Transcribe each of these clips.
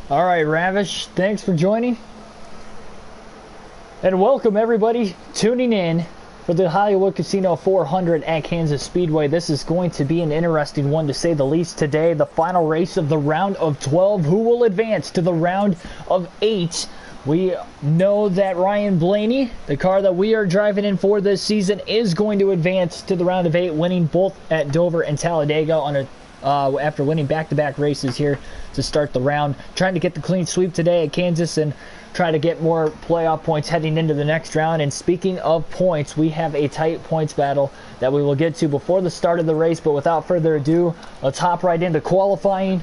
All right, Ravish, thanks for joining. And welcome everybody tuning in for the Hollywood Casino 400 at Kansas Speedway. This is going to be an interesting one to say the least today. The final race of the round of 12. Who will advance to the round of 8? We know that Ryan Blaney, the car that we are driving in for this season, is going to advance to the round of 8, winning both at Dover and Talladega on a after winning back-to-back races here to start the round. Trying to get the clean sweep today at Kansas and try to get more playoff points heading into the next round. And speaking of points, we have a tight points battle that we will get to before the start of the race. But without further ado, let's hop right into qualifying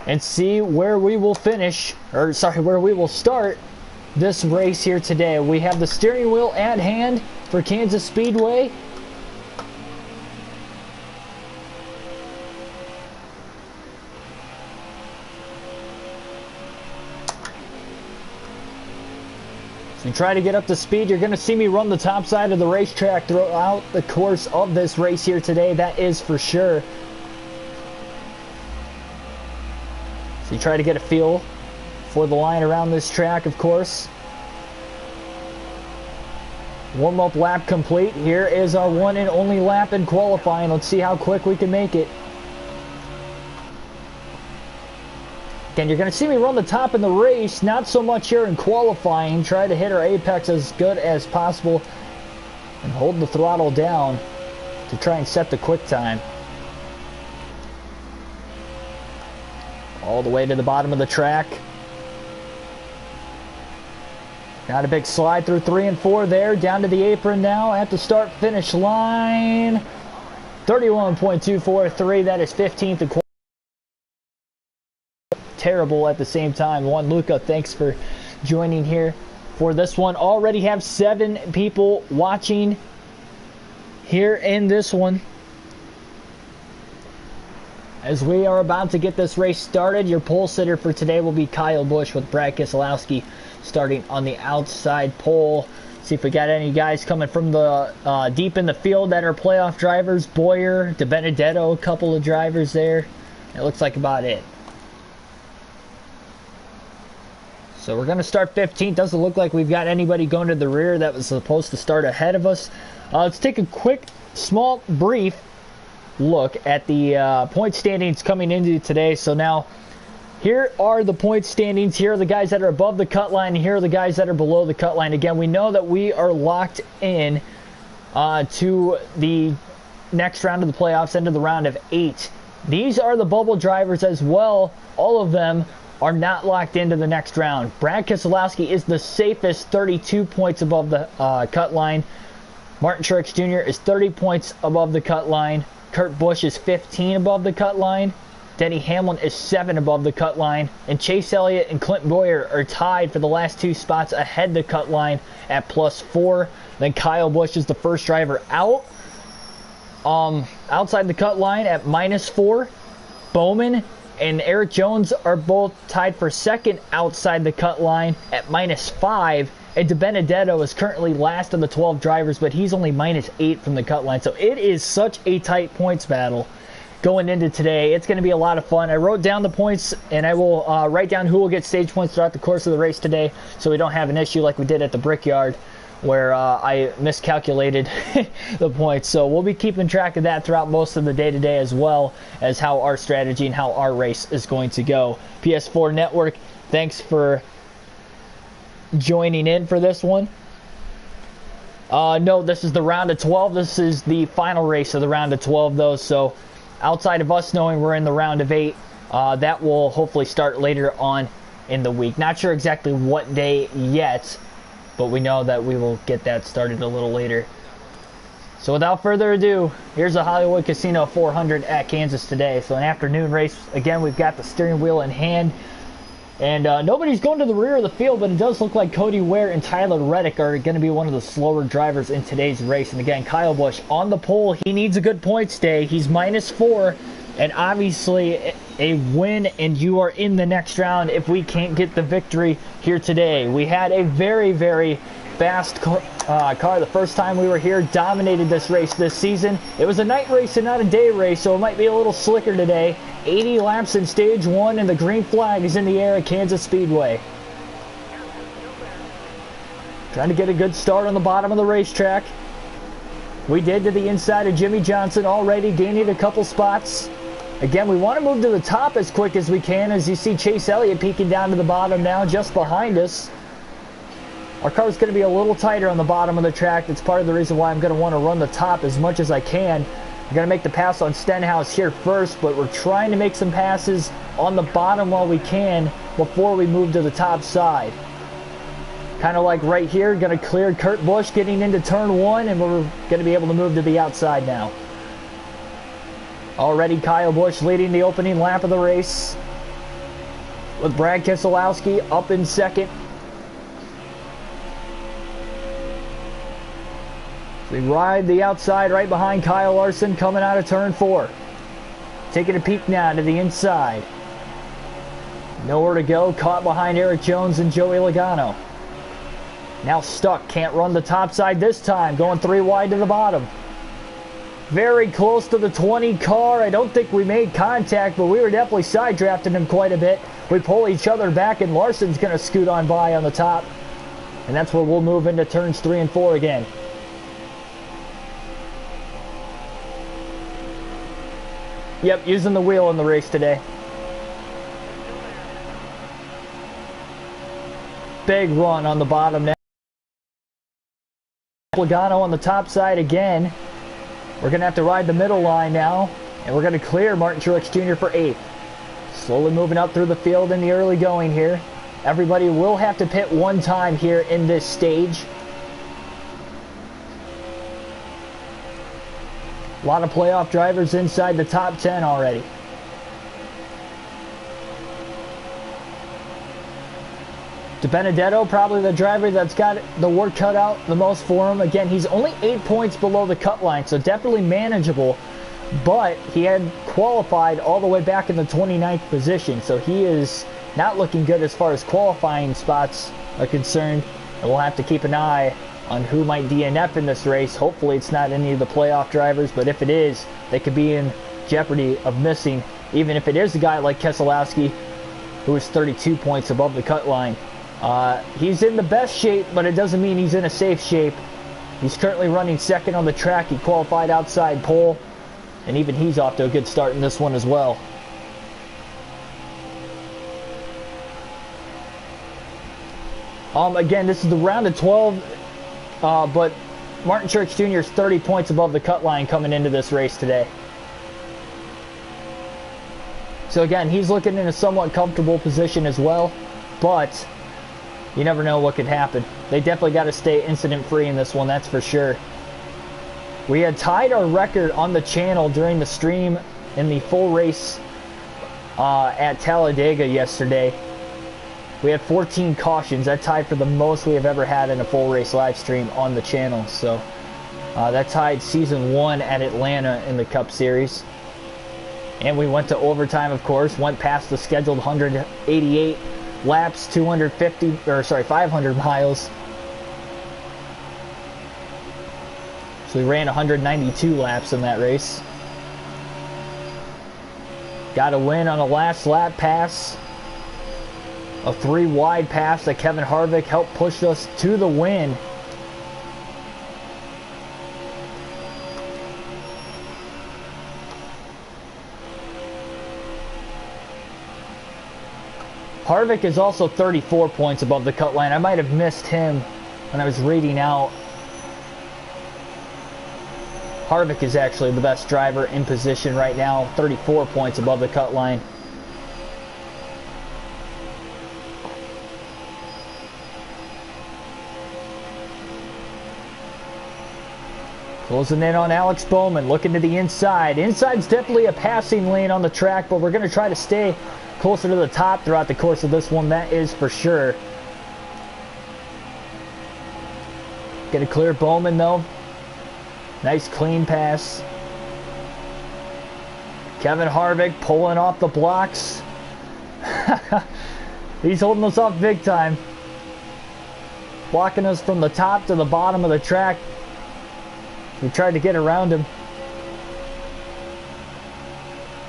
and see where we will finish, or sorry, where we will start this race here today. We have the steering wheel at hand for Kansas Speedway. So try to get up to speed. You're going to see me run the top side of the racetrack throughout the course of this race here today. That is for sure. So you try to get a feel for the line around this track, of course. Warm-up lap complete. Here is our one and only lap in qualifying. Let's see how quick we can make it. Again, you're going to see me run the top in the race, not so much here in qualifying. Try to hit our apex as good as possible and hold the throttle down to try and set the quick time. All the way to the bottom of the track. Got a big slide through 3 and 4 there, down to the apron now at the start-finish line. 31.243, that is 15th in qualifying. Terrible at the same time. Juan Luca, thanks for joining here for this one. Already have 7 people watching here in this one. As we are about to get this race started, your pole sitter for today will be Kyle Busch with Brad Keselowski starting on the outside pole. See if we got any guys coming from the deep in the field that are playoff drivers. Boyer, DiBenedetto, a couple of drivers there. It looks like about it. So we're going to start 15th. Doesn't look like we've got anybody going to the rear that was supposed to start ahead of us. Let's take a quick, small, brief look at the point standings coming into today. So now, here are the point standings. Here are the guys that are above the cut line. Here are the guys that are below the cut line. Again, we know that we are locked in to the next round of the playoffs, into the round of 8. These are the bubble drivers as well. All of them are not locked into the next round. Brad Keselowski is the safest, 32 points above the cut line. Martin Truex Jr. is 30 points above the cut line. Kurt Busch is 15 above the cut line. Denny Hamlin is 7 above the cut line. And Chase Elliott and Clint Boyer are tied for the last 2 spots ahead the cut line at +4. Then Kyle Busch is the first driver out. Outside the cut line at -4. Bowman and Eric Jones are both tied for second outside the cut line at -5. And DiBenedetto is currently last of the 12 drivers, but he's only -8 from the cut line. So it is such a tight points battle going into today. It's going to be a lot of fun. I wrote down the points, and I will write down who will get stage points throughout the course of the race today, so we don't have an issue like we did at the Brickyard, where I miscalculated the points. So we'll be keeping track of that throughout most of the day today, as well as how our strategy and how our race is going to go. PS4 Network, thanks for joining in for this one. No, this is the round of 12. This is the final race of the round of 12, though. So outside of us knowing we're in the round of 8, that will hopefully start later on in the week. Not sure exactly what day yet, but we know that we will get that started a little later. So without further ado, here's the Hollywood Casino 400 at Kansas today. So an afternoon race. Again, we've got the steering wheel in hand. And nobody's going to the rear of the field, but it does look like Cody Ware and Tyler Reddick are going to be one of the slower drivers in today's race. And again, Kyle Busch on the pole. He needs a good points day. He's -4. And obviously a win, and you are in the next round if we can't get the victory here today. We had a very, very fast car the first time we were here, dominated this race this season. It was a night race and not a day race, so it might be a little slicker today. 80 laps in stage 1, and the green flag is in the air at Kansas Speedway. Trying to get a good start on the bottom of the racetrack. We did to the inside of Jimmy Johnson, already gaining a couple spots. Again, we want to move to the top as quick as we can, as you see Chase Elliott peeking down to the bottom now, just behind us. Our car's going to be a little tighter on the bottom of the track. That's part of the reason why I'm going to want to run the top as much as I can. I'm going to make the pass on Stenhouse here first, but we're trying to make some passes on the bottom while we can before we move to the top side. Kind of like right here, going to clear Kurt Busch getting into turn 1, and we're going to be able to move to the outside now. Already Kyle Busch leading the opening lap of the race, with Brad Keselowski up in second. We ride the outside right behind Kyle Larson coming out of turn 4. Taking a peek now to the inside. Nowhere to go, caught behind Eric Jones and Joey Logano. Now stuck, can't run the top side this time, going 3 wide to the bottom. Very close to the 20 car. I don't think we made contact, but we were definitely side drafting him quite a bit. We pull each other back, and Larson's going to scoot on by on the top. And that's where we'll move into turns 3 and 4 again. Yep, using the wheel in the race today. Big run on the bottom now. Logano on the top side again. We're going to have to ride the middle line now, and we're going to clear Martin Truex Jr. for 8th. Slowly moving up through the field in the early going here. Everybody will have to pit one time here in this stage. A lot of playoff drivers inside the top 10 already. DiBenedetto, probably the driver that's got the work cut out the most for him. Again, he's only 8 points below the cut line, so definitely manageable. But he had qualified all the way back in the 29th position, so he is not looking good as far as qualifying spots are concerned. And we'll have to keep an eye on who might DNF in this race. Hopefully it's not any of the playoff drivers, but if it is, they could be in jeopardy of missing, even if it is a guy like Keselowski, who is 32 points above the cut line. He's in the best shape, but it doesn't mean he's in a safe shape. He's currently running second on the track. He qualified outside pole, and even he's off to a good start in this one as well. Again, this is the round of 12, but Martin Truex Jr. is 30 points above the cut line coming into this race today. So again, he's looking in a somewhat comfortable position as well, but you never know what could happen. They definitely got to stay incident-free in this one, that's for sure. We had tied our record on the channel during the stream in the full race at Talladega yesterday. We had 14 cautions. That tied for the most we have ever had in a full race live stream on the channel. So that tied season 1 at Atlanta in the Cup Series. And we went to overtime, of course. Went past the scheduled 188 laps, 500 miles. So we ran 192 laps in that race. Got a win on a last lap pass. A 3 wide pass that Kevin Harvick helped push us to the win. Harvick is also 34 points above the cut line. I might have missed him when I was reading out. Harvick is actually the best driver in position right now, 34 points above the cut line. Closing in on Alex Bowman, looking to the inside. Inside's definitely a passing lane on the track, but we're going to try to stay closer to the top throughout the course of this one, that is for sure. Get a clear Bowman though. Nice clean pass. Kevin Harvick pulling off the blocks. He's holding us off big time. Blocking us from the top to the bottom of the track. We tried to get around him.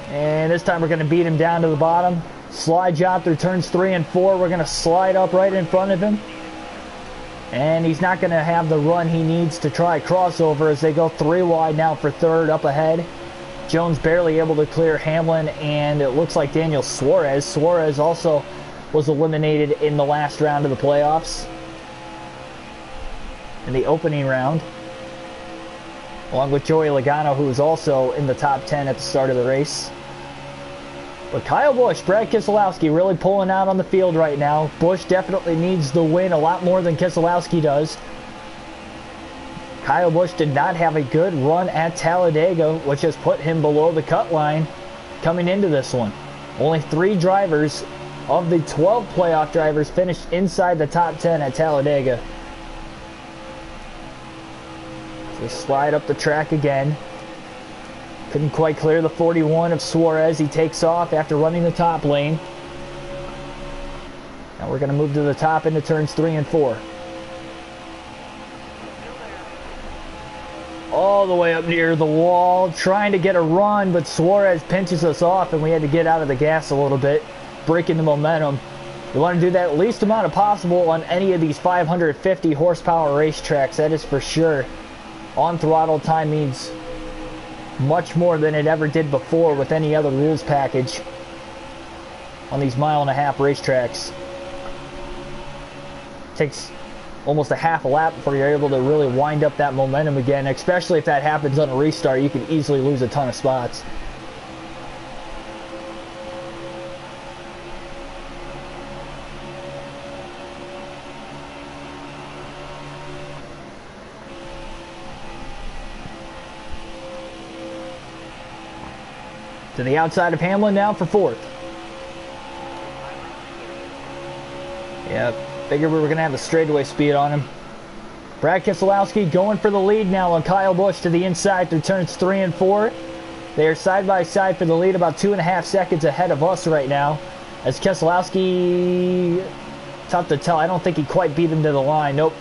And this time we're going to beat him down to the bottom. Slide job through turns 3 and 4. We're going to slide up right in front of him. And he's not going to have the run he needs to try crossover as they go 3 wide now for third up ahead. Jones barely able to clear Hamlin, and it looks like Daniel Suarez. Suarez also was eliminated in the last round of the playoffs. In the opening round. Along with Joey Logano, who was also in the top 10 at the start of the race. But Kyle Busch, Brad Keselowski really pulling out on the field right now. Busch definitely needs the win a lot more than Keselowski does. Kyle Busch did not have a good run at Talladega, which has put him below the cut line coming into this one. Only 3 drivers of the 12 playoff drivers finished inside the top 10 at Talladega. So slide up the track again. Couldn't quite clear the 41 of Suarez. He takes off after running the top lane. Now we're going to move to the top into turns 3 and 4. All the way up near the wall, trying to get a run, but Suarez pinches us off and we had to get out of the gas a little bit, breaking the momentum. You want to do that least amount of possible on any of these 550 horsepower racetracks, that is for sure. On throttle time means much more than it ever did before with any other rules package on these 1.5-mile racetracks. Takes almost a half a lap before you're able to really wind up that momentum again, especially if that happens on a restart. You can easily lose a ton of spots. To the outside of Hamlin now for 4th. Yeah, figured we were going to have the straightaway speed on him. Brad Keselowski going for the lead now on Kyle Busch to the inside through turns 3 and 4. They are side by side for the lead, about 2.5 seconds ahead of us right now. As Keselowski, tough to tell. I don't think he quite beat him to the line. Nope.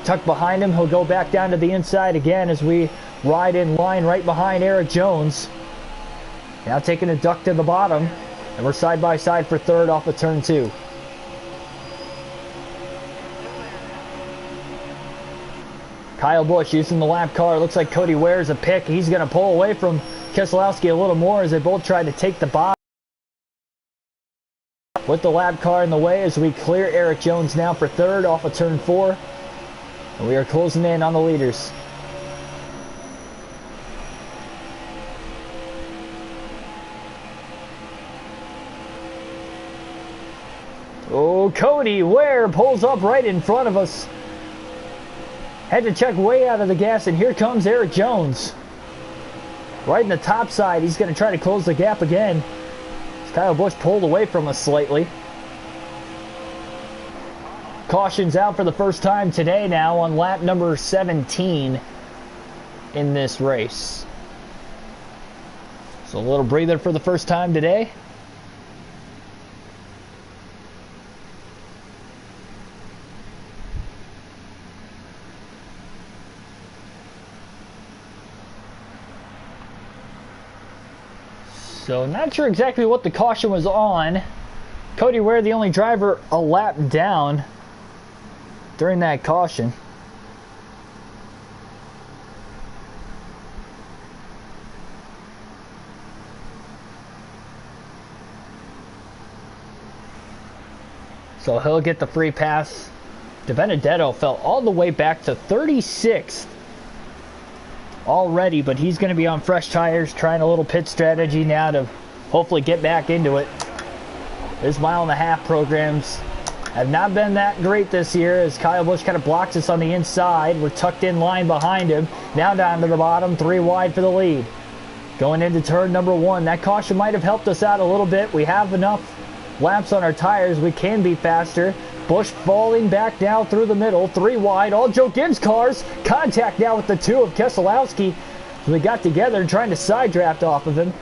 Tucked behind him. He'll go back down to the inside again as we ride in line right behind Eric Jones. Now taking a duck to the bottom, and we're side by side for 3rd off of turn 2. Kyle Busch using the lap car. Looks like Cody Ware's a pick. He's going to pull away from Keselowski a little more as they both try to take the bottom. With the lap car in the way as we clear Eric Jones now for 3rd off of turn 4. And we are closing in on the leaders. Oh, Cody Ware pulls up right in front of us. Had to check way out of the gas, and here comes Eric Jones. Right in the top side, he's going to try to close the gap again. Kyle Busch pulled away from us slightly. Caution's out for the first time today now on lap number 17 in this race. So a little breather for the first time today. So not sure exactly what the caution was on. Cody Ware, the only driver a lap down during that caution. So he'll get the free pass. DiBenedetto fell all the way back to 36th. Already, but he's going to be on fresh tires, trying a little pit strategy now to hopefully get back into it. His 1.5-mile programs have not been that great this year as Kyle Busch kind of blocks us on the inside. We're tucked in line behind him. Now down to the bottom, 3 wide for the lead. Going into turn number 1. That caution might have helped us out a little bit. We have enough laps on our tires. We can be faster. Busch falling back down through the middle, 3 wide, all Joe Gibbs cars. Contact now with the 2 of Keselowski. They got together trying to side draft off of him.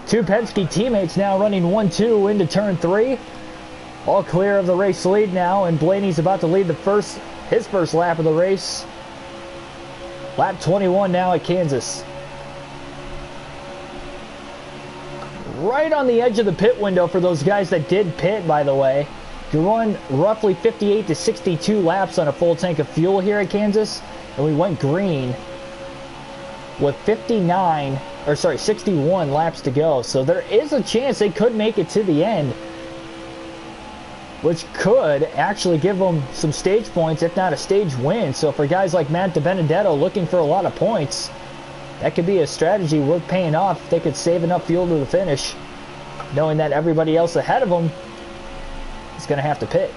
2 Penske teammates now running 1-2 into turn 3. All clear of the race lead now, and Blaney's about to lead his first lap of the race. Lap 21 now at Kansas. right on the edge of the pit window for those guys that did pit, by the way. You run roughly 58 to 62 laps on a full tank of fuel here at Kansas, and we went green with 61 laps to go. So there is a chance they could make it to the end, which could actually give them some stage points, if not a stage win. So for guys like Matt DiBenedetto looking for a lot of points, that could be a strategy worth paying off if they could save enough fuel to the finish, knowing that everybody else ahead of them is going to have to pit.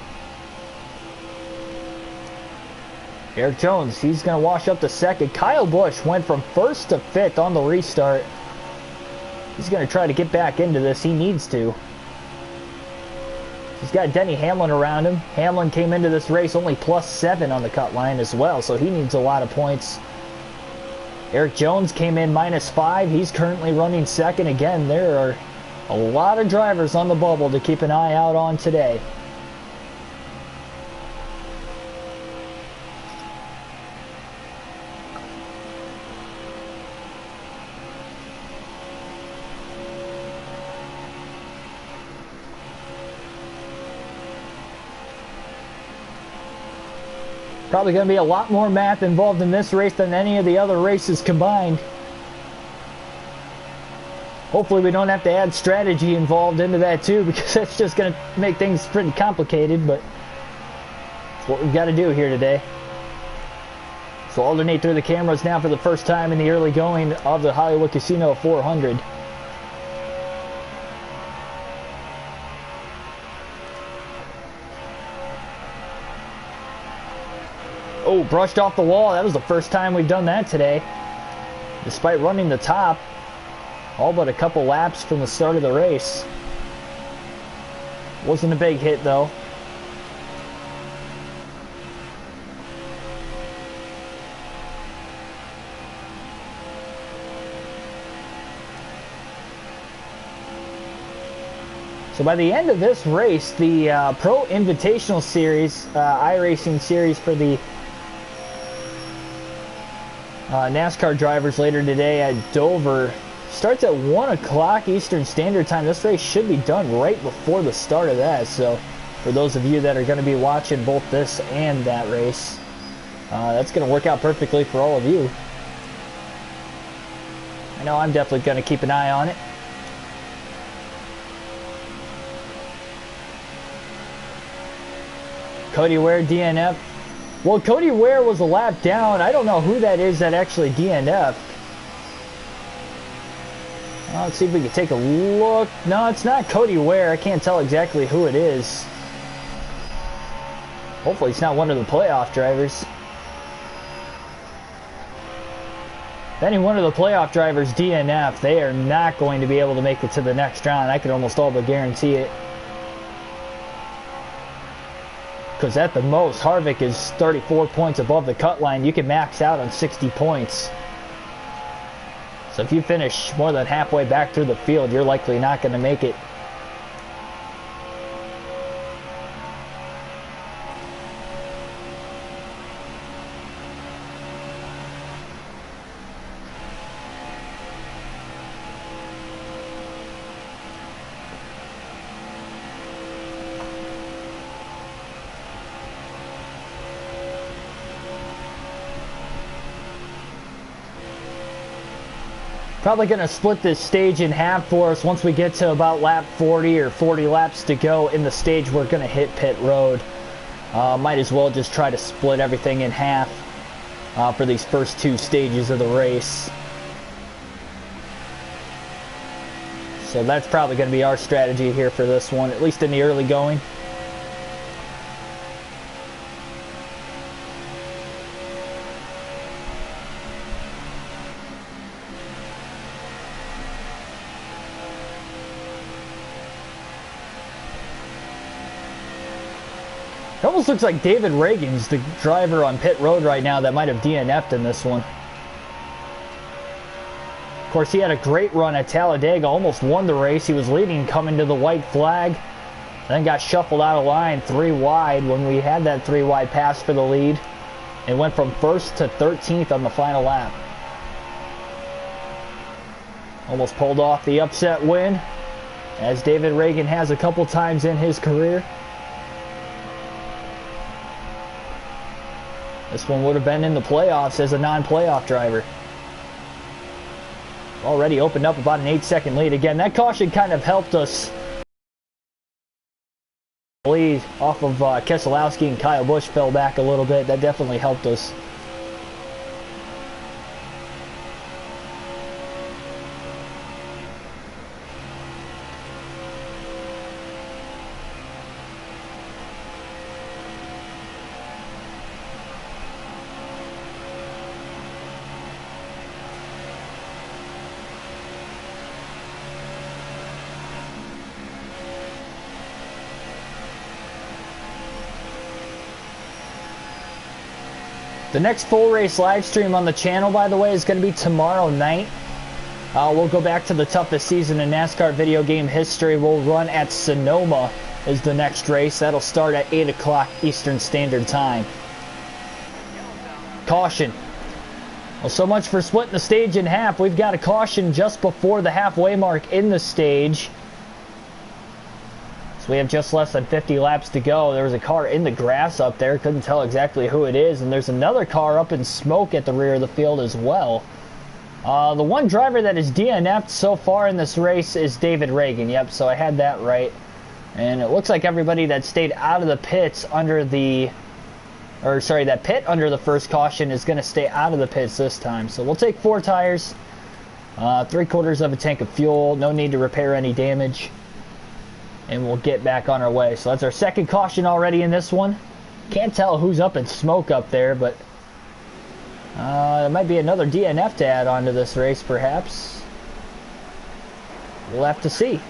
Eric Jones, he's going to wash up to second. Kyle Busch went from first to fifth on the restart. He's going to try to get back into this. He needs to. He's got Denny Hamlin around him. Hamlin came into this race only +7 on the cut line as well, so he needs a lot of points. Eric Jones came in -5. He's currently running second. Again, there are a lot of drivers on the bubble to keep an eye out on today. Probably going to be a lot more math involved in this race than any of the other races combined. Hopefully we don't have to add strategy involved into that too, because that's just going to make things pretty complicated, but it's what we've got to do here today. So alternate through the cameras now for the first time in the early going of the Hollywood Casino 400. Oh, brushed off the wall. That was the first time we've done that today. Despite running the top, all but a couple laps from the start of the race. Wasn't a big hit though. So by the end of this race, the Pro Invitational Series, iRacing Series for the NASCAR drivers later today at Dover starts at 1 o'clock Eastern Standard Time. This race should be done right before the start of that. So for those of you that are going to be watching both this and that race, that's going to work out perfectly for all of you. I know I'm definitely going to keep an eye on it. Cody Ware DNF. Well, Cody Ware was a lap down. I don't know who that is that actually DNF'd. Let's see if we can take a look. No, it's not Cody Ware. I can't tell exactly who it is. Hopefully it's not one of the playoff drivers. If any one of the playoff drivers DNF, they are not going to be able to make it to the next round. I can almost all but guarantee it. Because at the most, Harvick is 34 points above the cut line. You can max out on 60 points. So if you finish more than halfway back through the field, you're likely not going to make it. Probably going to split this stage in half for us once we get to about lap 40 or 40 laps to go in the stage we're going to hit pit road. Might as well just try to split everything in half for these first two stages of the race. So that's probably going to be our strategy here for this one, at least in the early going. It almost looks like David Reagan's the driver on pit road right now that might have DNF'd in this one. Of course, he had a great run at Talladega, almost won the race. He was leading coming to the white flag, then got shuffled out of line 3 wide when we had that 3 wide pass for the lead, and went from 1st to 13th on the final lap. Almost pulled off the upset win. as David Reagan has a couple times in his career. This one would have been in the playoffs as a non-playoff driver. Already opened up about an 8-second lead. Again, that caution kind of helped us lead off of Keselowski, and Kyle Busch fell back a little bit. That definitely helped us. The next full race live stream on the channel, by the way, is going to be tomorrow night. We'll go back to the toughest season in NASCAR video game history. We'll run at Sonoma is the next race. That'll start at 8 o'clock Eastern Standard Time. Caution. Well, so much for splitting the stage in half. We've got a caution just before the halfway mark in the stage. So we have just less than 50 laps to go. There was a car in the grass up there. Couldn't tell exactly who it is. And there's another car up in smoke at the rear of the field as well. The one driver that is DNF'd so far in this race is David Reagan. Yep, so I had that right. And it looks like everybody that stayed out of the pits under the... Or, sorry, that pit under the first caution is going to stay out of the pits this time. So we'll take 4 tires. 3/4 of a tank of fuel. No need to repair any damage. And we'll get back on our way. So that's our second caution already in this one. Can't tell who's up in smoke up there, but there might be another DNF to add on to this race, perhaps. We'll have to see.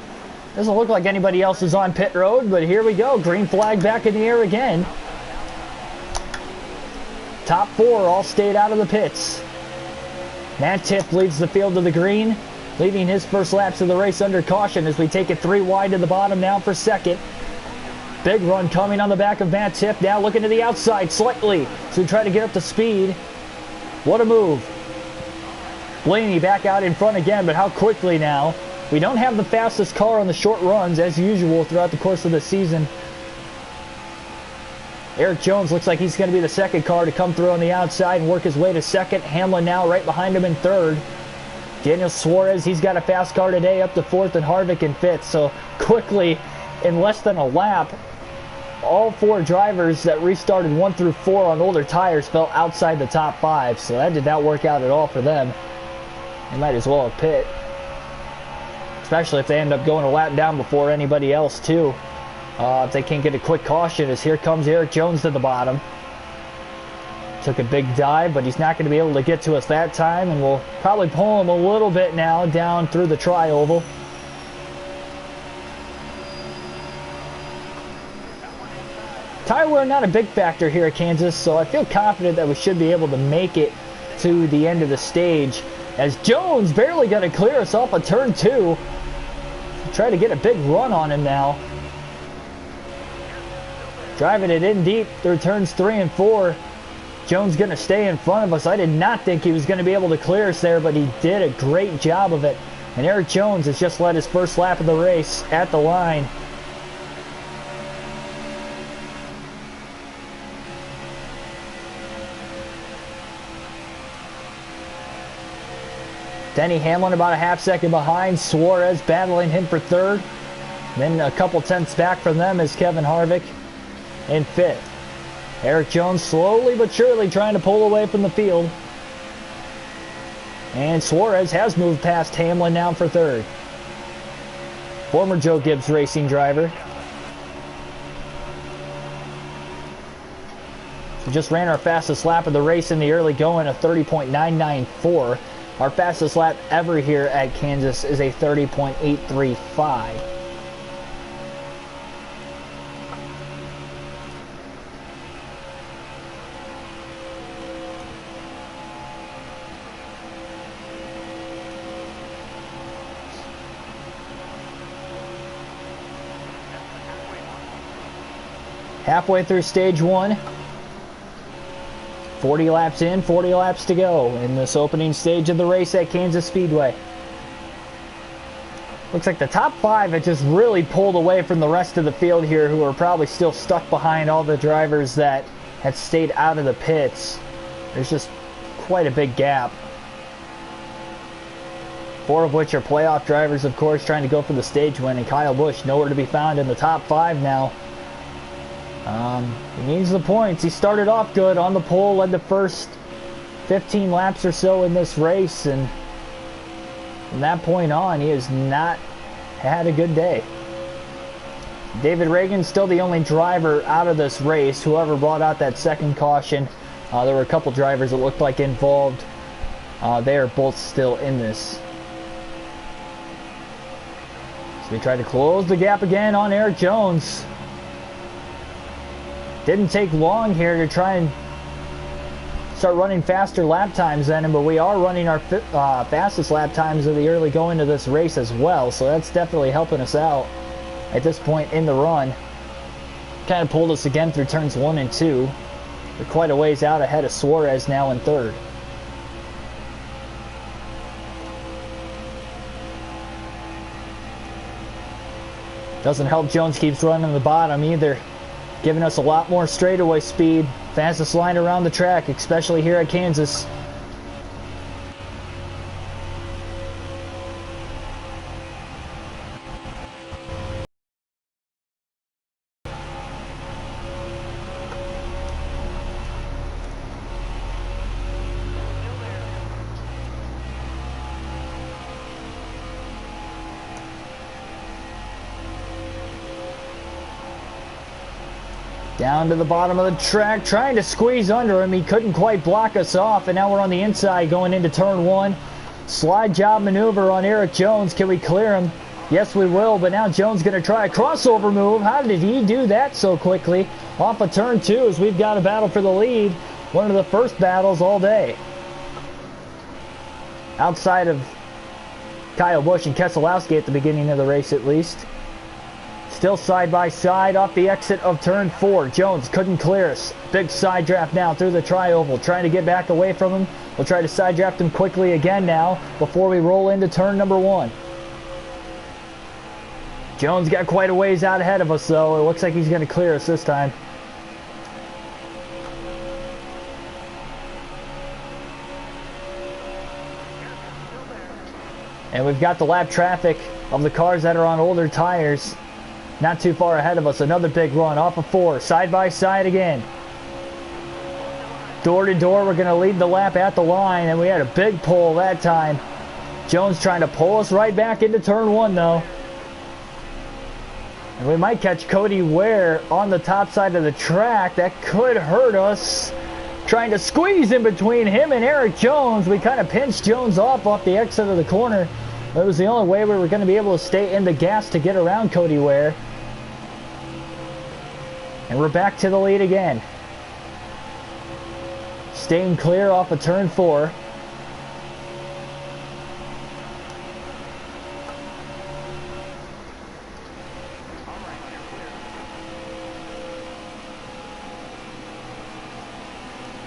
Doesn't look like anybody else is on pit road, but here we go. Green flag back in the air again. Top 4 all stayed out of the pits. Matt Tiff leads the field to the green, leading his first laps of the race under caution as we take it 3 wide to the bottom now for second. Big run coming on the back of Matt Tiff. Now looking to the outside slightly to try to get up to speed. What a move. Blaney back out in front again, but how quickly now. We don't have the fastest car on the short runs as usual throughout the course of the season. Eric Jones looks like he's going to be the second car to come through on the outside and work his way to second. Hamlin now right behind him in third. Daniel Suarez, he's got a fast car today, up to 4th, and Harvick in 5th. So quickly, in less than a lap, all 4 drivers that restarted 1 through 4 on older tires fell outside the top 5. So that did not work out at all for them. They might as well have pit. Especially if they end up going a lap down before anybody else too. If they can't get a quick caution, as here comes Eric Jones to the bottom. Took a big dive, but he's not going to be able to get to us that time, and we'll probably pull him a little bit now down through the tri-oval. Tire wear not a big factor here at Kansas, so I feel confident that we should be able to make it to the end of the stage, as Jones barely going to clear us off of turn 2. Try to get a big run on him now. Driving it in deep through turns 3 and 4. Jones going to stay in front of us. I did not think he was going to be able to clear us there, but he did a great job of it. And Eric Jones has just led his first lap of the race at the line. Denny Hamlin about a half-second behind. Suarez battling him for 3rd. Then a couple tenths back from them is Kevin Harvick in 5th. Eric Jones slowly but surely trying to pull away from the field. And Suarez has moved past Hamlin now for 3rd. Former Joe Gibbs Racing driver. We just ran our fastest lap of the race in the early going, a 30.994. Our fastest lap ever here at Kansas is a 30.835. Halfway through stage 1. 40 laps in, 40 laps to go in this opening stage of the race at Kansas Speedway. Looks like the top 5 had just really pulled away from the rest of the field here, who are probably still stuck behind all the drivers that had stayed out of the pits. There's just quite a big gap. 4 of which are playoff drivers, of course, trying to go for the stage win, and Kyle Busch nowhere to be found in the top 5 now. He needs the points. He started off good on the pole, led the first 15 laps or so in this race, and from that point on, he has not had a good day. David Reagan's still the only driver out of this race. Whoever brought out that second caution, there were a couple drivers that looked like involved. They are both still in this. So we try to close the gap again on Eric Jones. Didn't take long here to try and start running faster lap times than him, but we are running our fastest lap times of the early going to this race as well, so that's definitely helping us out at this point in the run. Kind of pulled us again through turns 1 and 2. We're quite a ways out ahead of Suarez now in 3rd. Doesn't help Jones keeps running the bottom either, giving us a lot more straightaway speed. Fastest line around the track, especially here at Kansas. Down to the bottom of the track, trying to squeeze under him. He couldn't quite block us off, and now we're on the inside going into turn 1. Slide job maneuver on Eric Jones. Can we clear him? Yes, we will, but now Jones going to try a crossover move. How did he do that so quickly? Off of turn 2 as we've got a battle for the lead. One of the first battles all day. Outside of Kyle Busch and Keselowski at the beginning of the race at least. Still side by side off the exit of turn 4. Jones couldn't clear us. Big side draft now through the tri-oval. Trying to get back away from him. We'll try to side draft him quickly again now before we roll into turn number 1. Jones got quite a ways out ahead of us though. It looks like he's going to clear us this time. And we've got the lap traffic of the cars that are on older tires. Not too far ahead of us. Another big run off of 4. Side by side again. Door to door. We're going to lead the lap at the line. And we had a big pull that time. Jones trying to pull us right back into turn 1 though. And we might catch Cody Ware on the top side of the track. That could hurt us. Trying to squeeze in between him and Eric Jones. We kind of pinched Jones off the exit of the corner. That was the only way we were going to be able to stay in the gas to get around Cody Ware. And we're back to the lead again. Staying clear off of turn 4.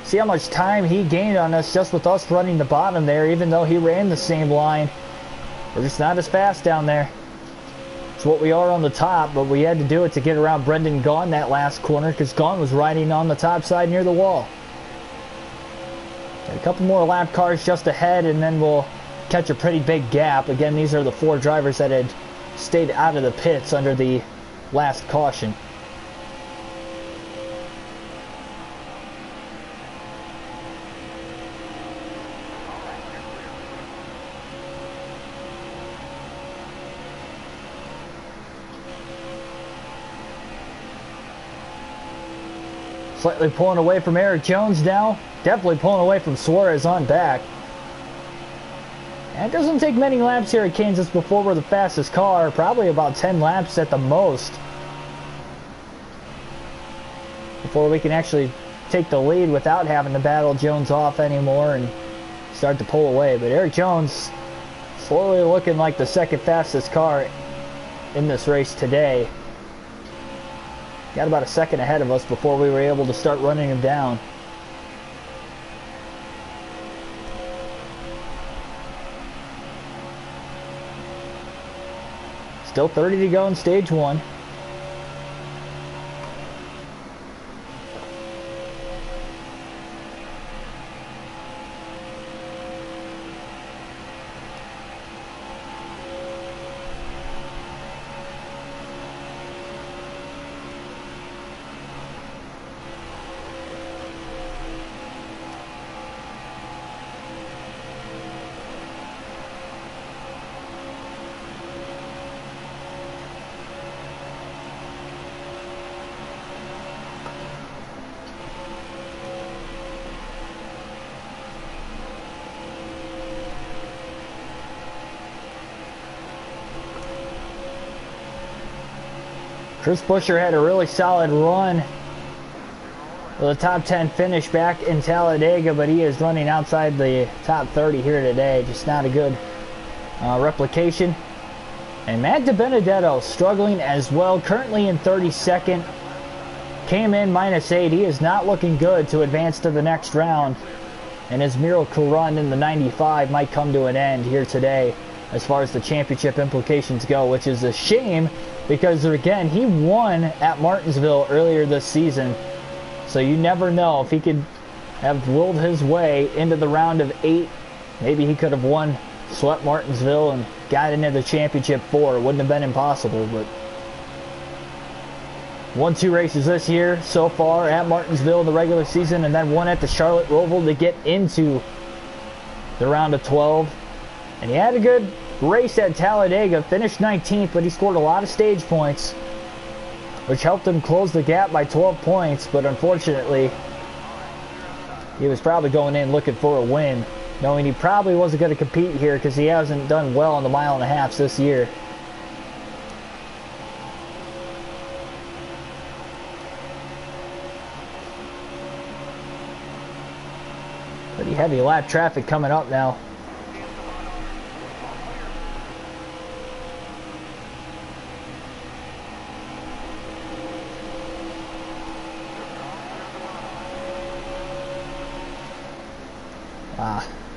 See how much time he gained on us just with us running the bottom there, even though he ran the same line. We're just not as fast down there. It's what we are on the top, but we had to do it to get around Brendan Gaughan that last corner because Gaughan was riding on the top side near the wall. Got a couple more lap cars just ahead, and then we'll catch a pretty big gap. Again, these are the 4 drivers that had stayed out of the pits under the last caution. Slightly pulling away from Eric Jones now. Definitely pulling away from Suarez on back. And it doesn't take many laps here at Kansas before we're the fastest car. Probably about 10 laps at the most. Before we can actually take the lead without having to battle Jones off anymore and start to pull away. But Eric Jones slowly looking like the second fastest car in this race today. Got about a second ahead of us before we were able to start running him down. Still 30 to go in stage 1. Chris Buescher had a really solid run with a top 10 finish back in Talladega, but he is running outside the top 30 here today. Just not a good replication. And Matt DiBenedetto struggling as well, currently in 32nd. Came in -8. He is not looking good to advance to the next round. And his miracle run in the 95 might come to an end here today as far as the championship implications go, which is a shame because, again, he won at Martinsville earlier this season. So you never know if he could have willed his way into the round of 8. Maybe he could have swept Martinsville and got into the championship 4. It wouldn't have been impossible, but won 2 races this year so far at Martinsville in the regular season, and then one at the Charlotte Roval to get into the round of 12. And he had a good race at Talladega, finished 19th, but he scored a lot of stage points, which helped him close the gap by 12 points. But unfortunately, he was probably going in looking for a win, knowing he probably wasn't going to compete here because he hasn't done well on the mile and a half this year. Pretty heavy lap traffic coming up now.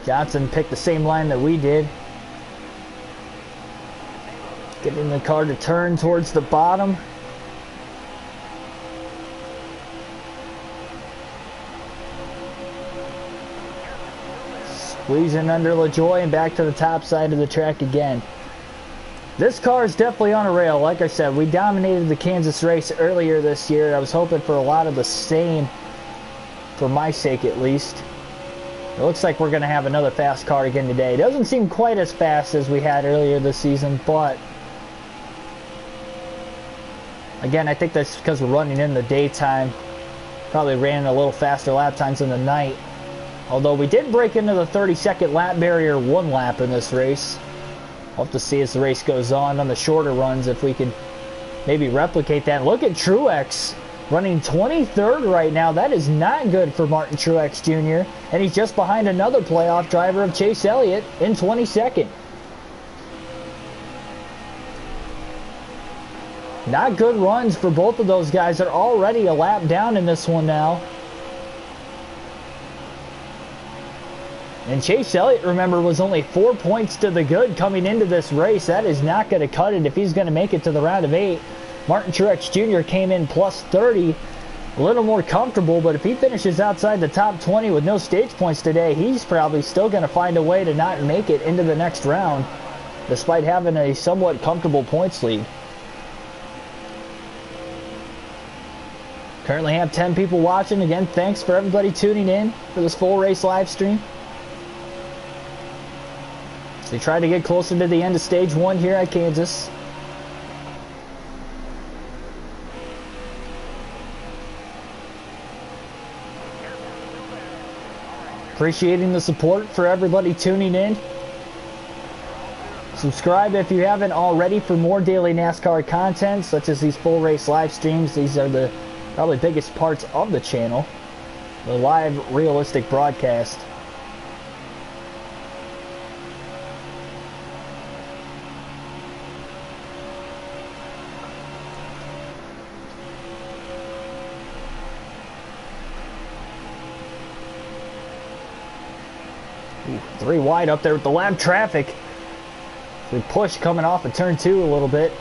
Johnson picked the same line that we did. Getting the car to turn towards the bottom. Squeezing under LaJoie and back to the top side of the track again. This car is definitely on a rail. Like I said, we dominated the Kansas race earlier this year. I was hoping for a lot of the same, for my sake at least. It looks like we're going to have another fast car again today. It doesn't seem quite as fast as we had earlier this season, but again, I think that's because we're running in the daytime. Probably ran a little faster lap times in the night. Although we did break into the 30-second lap barrier 1 lap in this race. We'll have to see as the race goes on the shorter runs if we can maybe replicate that. Look at Truex running 23rd right now. That is not good for Martin Truex Jr. And he's just behind another playoff driver of Chase Elliott in 22nd. Not good runs for both of those guys. They're already a lap down in this one now. And Chase Elliott, remember, was only 4 points to the good coming into this race. That is not going to cut it if he's going to make it to the round of 8. Martin Truex Jr. came in plus 30, a little more comfortable, but if he finishes outside the top 20 with no stage points today, he's probably still going to find a way to not make it into the next round, despite having a somewhat comfortable points lead. Currently have 10 people watching. Again, thanks for everybody tuning in for this full race live stream. So we try to get closer to the end of stage 1 here at Kansas. Appreciating the support for everybody tuning in. Subscribe if you haven't already for more daily NASCAR content, such as these full race live streams. These are the probably biggest parts of the channel. The live, realistic broadcast. Ooh, 3 wide up there with the lap traffic. We push coming off of turn 2 a little bit.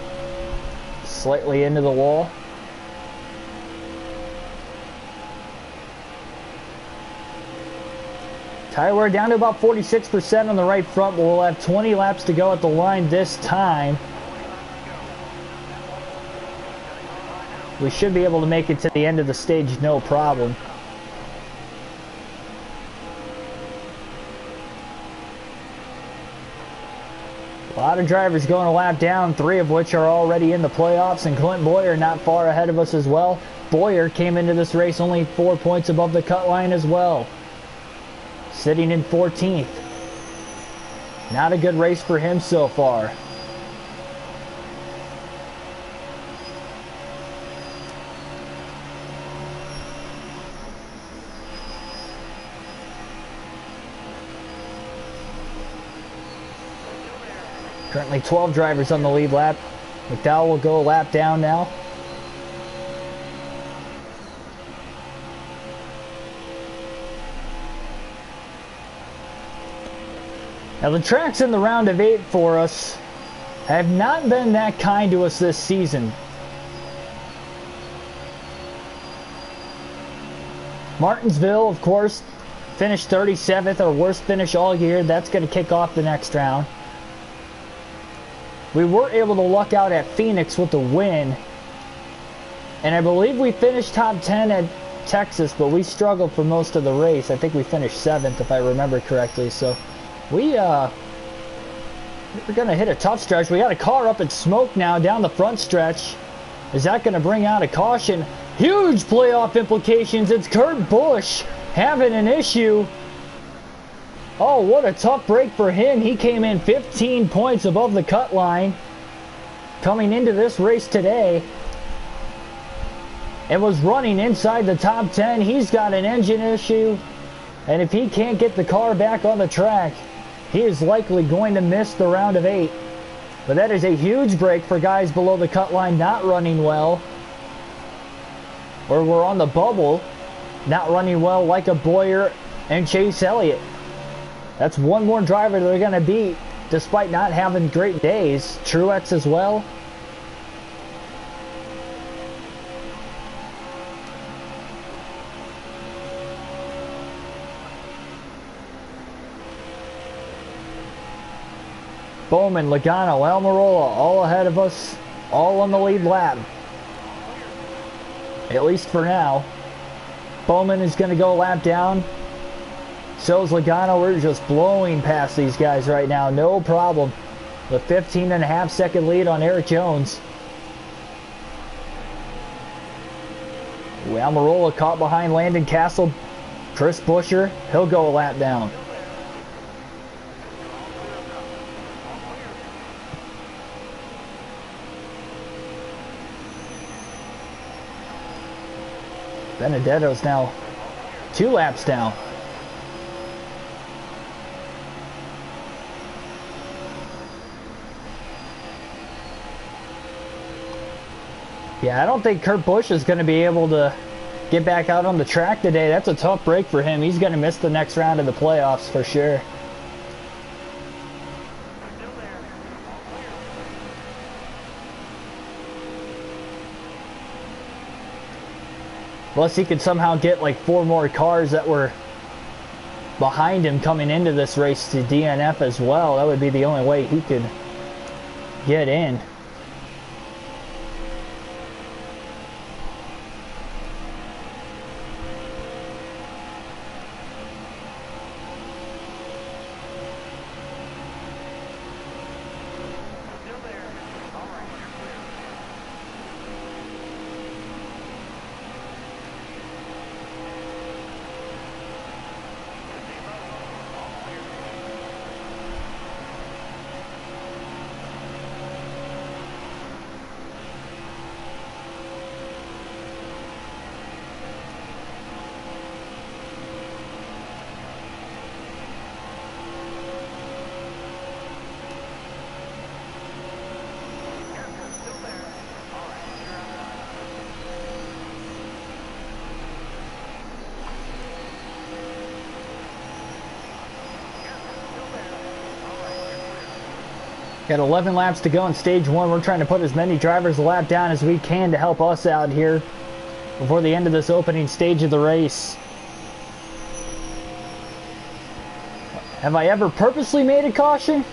Slightly into the wall. Tire wear down to about 46% on the right front, but we'll have 20 laps to go at the line this time. We should be able to make it to the end of the stage, no problem. A lot of drivers going a lap down, 3 of which are already in the playoffs, and Clint Boyer not far ahead of us as well. Boyer came into this race only 4 points above the cut line as well, sitting in 14th. Not a good race for him so far. Currently 12 drivers on the lead lap. McDowell will go a lap down now. Now the tracks in the round of 8 for us have not been that kind to us this season. Martinsville, of course, finished 37th, our worst finish all year. That's going to kick off the next round. We were able to luck out at Phoenix with the win, and I believe we finished top 10 at Texas, but we struggled for most of the race. I think we finished 7th if I remember correctly, so we're going to hit a tough stretch. We got a car up in smoke now down the front stretch. Is that going to bring out a caution? Huge playoff implications. It's Kurt Busch having an issue. Oh, what a tough break for him. He came in 15 points above the cut line coming into this race today and was running inside the top 10. He's got an engine issue, and if he can't get the car back on the track, he is likely going to miss the round of 8. But that is a huge break for guys below the cut line not running well, or we're on the bubble not running well, like a Boyer and Chase Elliott. That's one more driver they're going to beat despite not having great days. Truex as well. Bowman, Logano, Almirola, all ahead of us, all on the lead lap. At least for now. Bowman is going to go a lap down. So is Logano. We're just blowing past these guys right now, no problem. The 15.5-second lead on Eric Jones. Almirola caught behind Landon Castle. Chris Buescher, he'll go a lap down. Benedetto's now 2 laps down. Yeah, I don't think Kurt Busch is going to be able to get back out on the track today. That's a tough break for him. He's going to miss the next round of the playoffs for sure. Unless he could somehow get like 4 more cars that were behind him coming into this race to DNF as well. That would be the only way he could get in. Got 11 laps to go in stage 1. We're trying to put as many drivers a lap down as we can to help us out here before the end of this opening stage of the race. Have I ever purposely made a caution?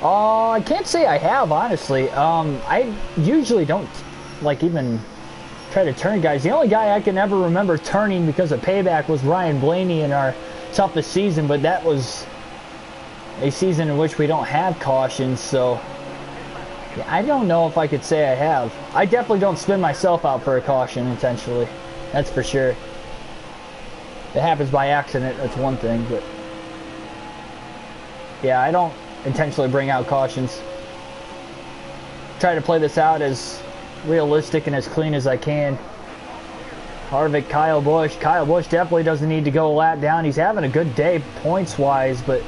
I can't say I have, honestly. I usually don't like even try to turn guys. The only guy I can ever remember turning because of payback was Ryan Blaney in our toughest season, but that was a season in which we don't have cautions, so yeah, I don't know if I could say I have. I definitely don't spin myself out for a caution intentionally. That's for sure. If it happens by accident, that's one thing, but yeah, I don't intentionally bring out cautions. Try to play this out as realistic and as clean as I can. Harvick, Kyle Busch. Kyle Busch definitely doesn't need to go a lap down. He's having a good day points-wise, but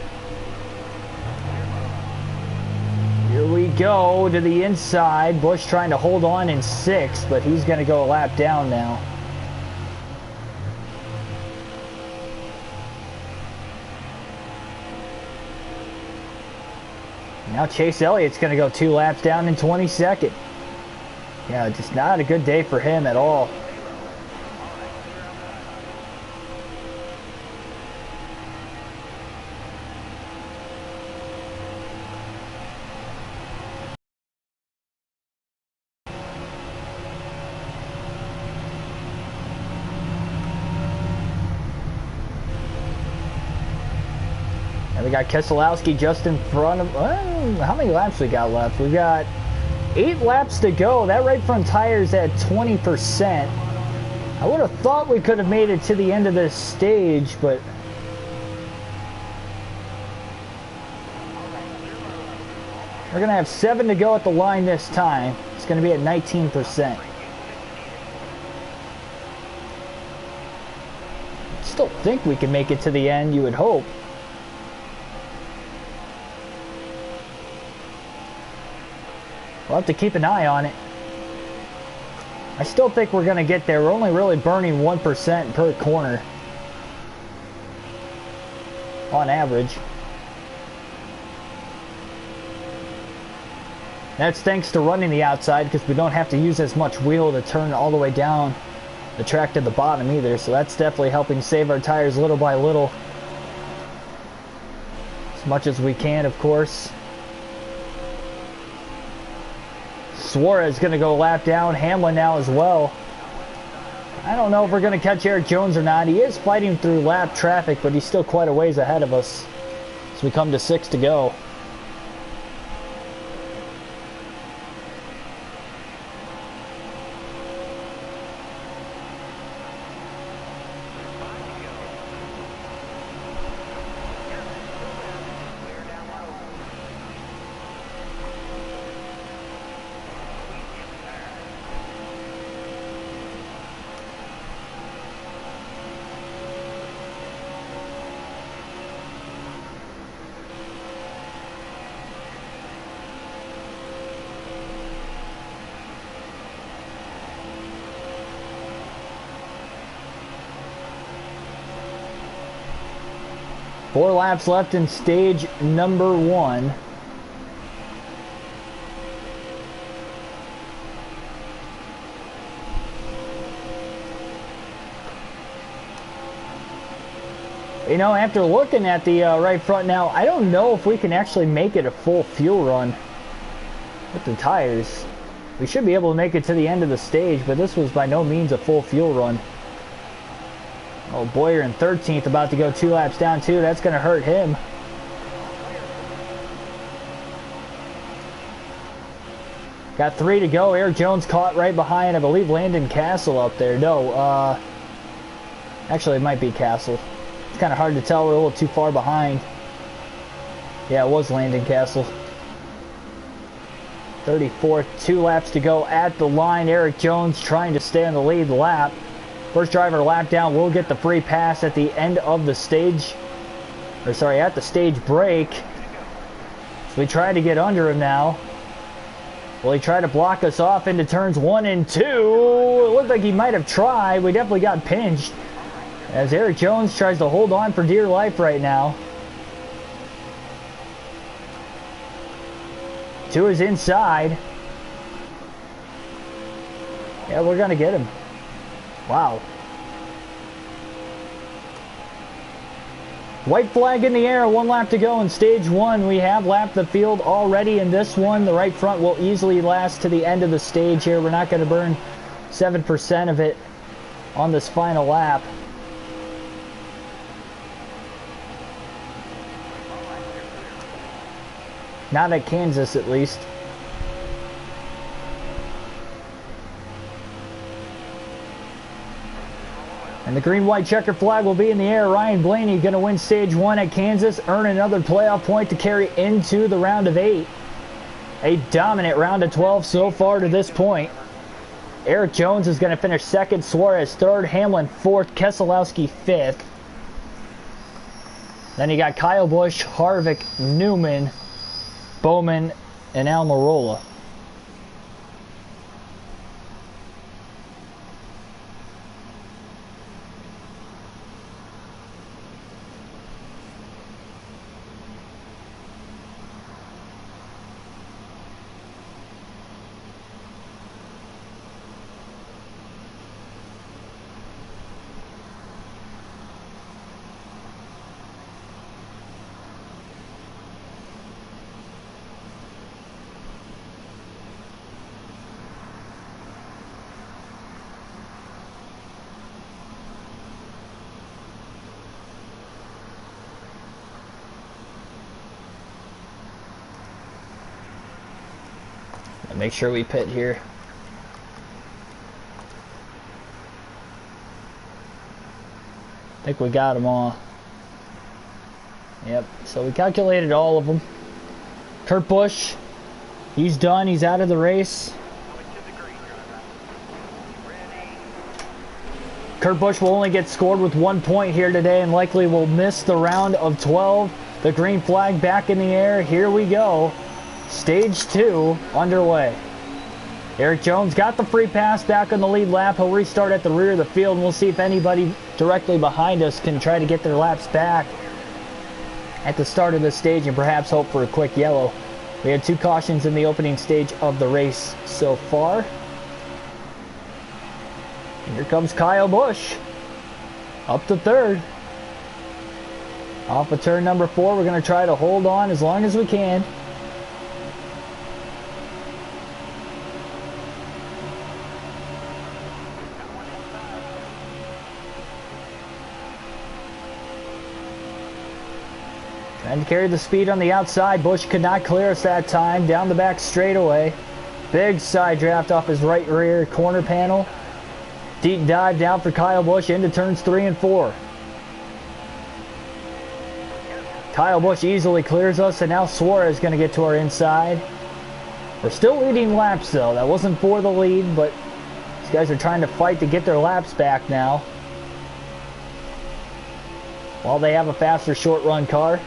here we go to the inside. Busch trying to hold on in 6th, but he's going to go a lap down now. Now Chase Elliott's going to go 2 laps down in 22nd. Yeah, just not a good day for him at all. And we got Keselowski just in front of... how many laps we got left? We got 8 laps to go. That right front tire's at 20%. I would have thought we could have made it to the end of this stage, but we're going to have 7 to go at the line this time. It's going to be at 19%. Still think we can make it to the end, you would hope. We'll have to keep an eye on it. I still think we're going to get there. We're only really burning 1% per corner on average. That's thanks to running the outside, because we don't have to use as much wheel to turn all the way down the track to the bottom either. So that's definitely helping save our tires little by little. As much as we can, of course. Suarez is going to go lap down. Hamlin now as well. I don't know if we're going to catch Eric Jones or not. He is fighting through lap traffic, but he's still quite a ways ahead of us as we come to 6 to go. Four laps left in stage number 1. You know, after looking at the right front now, I don't know if we can actually make it a full fuel run with the tires. We should be able to make it to the end of the stage, but this was by no means a full fuel run. Oh, Boyer in 13th, about to go 2 laps down too. That's going to hurt him. Got 3 to go. Eric Jones caught right behind, I believe, Landon Castle up there. No, actually, it might be Castle. It's kind of hard to tell. We're a little too far behind. Yeah, it was Landon Castle. 34th, 2 laps to go at the line. Eric Jones trying to stay on the lead lap. First driver lap down will get the free pass at the end of the stage. Or sorry, at the stage break. So we try to get under him now. Will he try to block us off into turns 1 and 2? It looked like he might have tried. We definitely got pinched, as Eric Jones tries to hold on for dear life right now. to his inside. Yeah, we're going to get him. Wow. White flag in the air, 1 lap to go in stage 1. We have lapped the field already in this one. The right front will easily last to the end of the stage here. We're not going to burn 7% of it on this final lap. Not at Kansas, at least. And the green-white checker flag will be in the air. Ryan Blaney going to win stage 1 at Kansas, earn another playoff point to carry into the round of 8. A dominant round of 12 so far to this point. Eric Jones is going to finish 2nd, Suarez 3rd, Hamlin 4th, Keselowski 5th. Then you got Kyle Busch, Harvick, Newman, Bowman, and Almirola. Make sure we pit here. I think we got them all. Yep, so we calculated all of them. Kurt Busch, he's done. He's out of the race. Kurt Busch will only get scored with 1 point here today and likely will miss the round of 12. The green flag back in the air. Here we go. Stage 2 underway. Eric Jones got the free pass back on the lead lap. He'll restart at the rear of the field, and we'll see if anybody directly behind us can try to get their laps back at the start of the stage and perhaps hope for a quick yellow. We had 2 cautions in the opening stage of the race so far. And here comes Kyle Busch up to 3rd. Off of turn number 4, we're going to try to hold on as long as we can. Trying to carry the speed on the outside. Busch could not clear us that time. Down the back straightaway. Big side draft off his right rear corner panel. Deep dive down for Kyle Busch into turns 3 and 4. Kyle Busch easily clears us, and now Suarez is going to get to our inside. We're still leading laps though. That wasn't for the lead, but these guys are trying to fight to get their laps back now, while they have a faster short run car.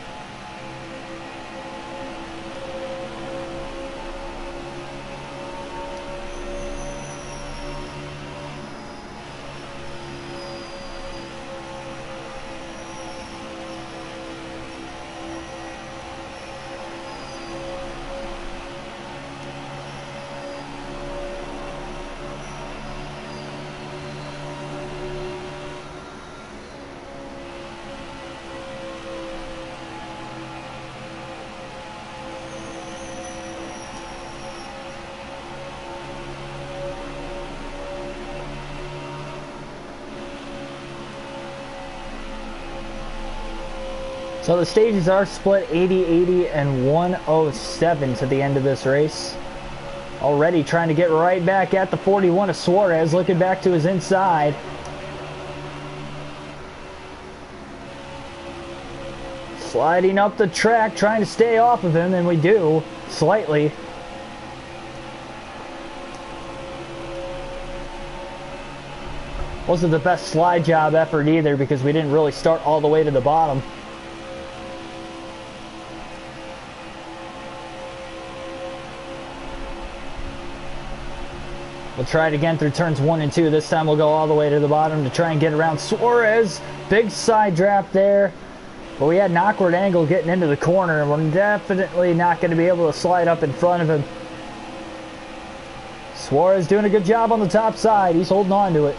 So the stages are split 80-80 and 107 to the end of this race. Already trying to get right back at the 41 of Suarez, looking back to his inside. Sliding up the track, trying to stay off of him, and we do, slightly. Wasn't the best slide job effort either, because we didn't really start all the way to the bottom. We'll try it again through turns 1 and 2. This time we'll go all the way to the bottom to try and get around Suarez. Big side draft there. But we had an awkward angle getting into the corner, and we're definitely not going to be able to slide up in front of him. Suarez doing a good job on the top side. He's holding on to it.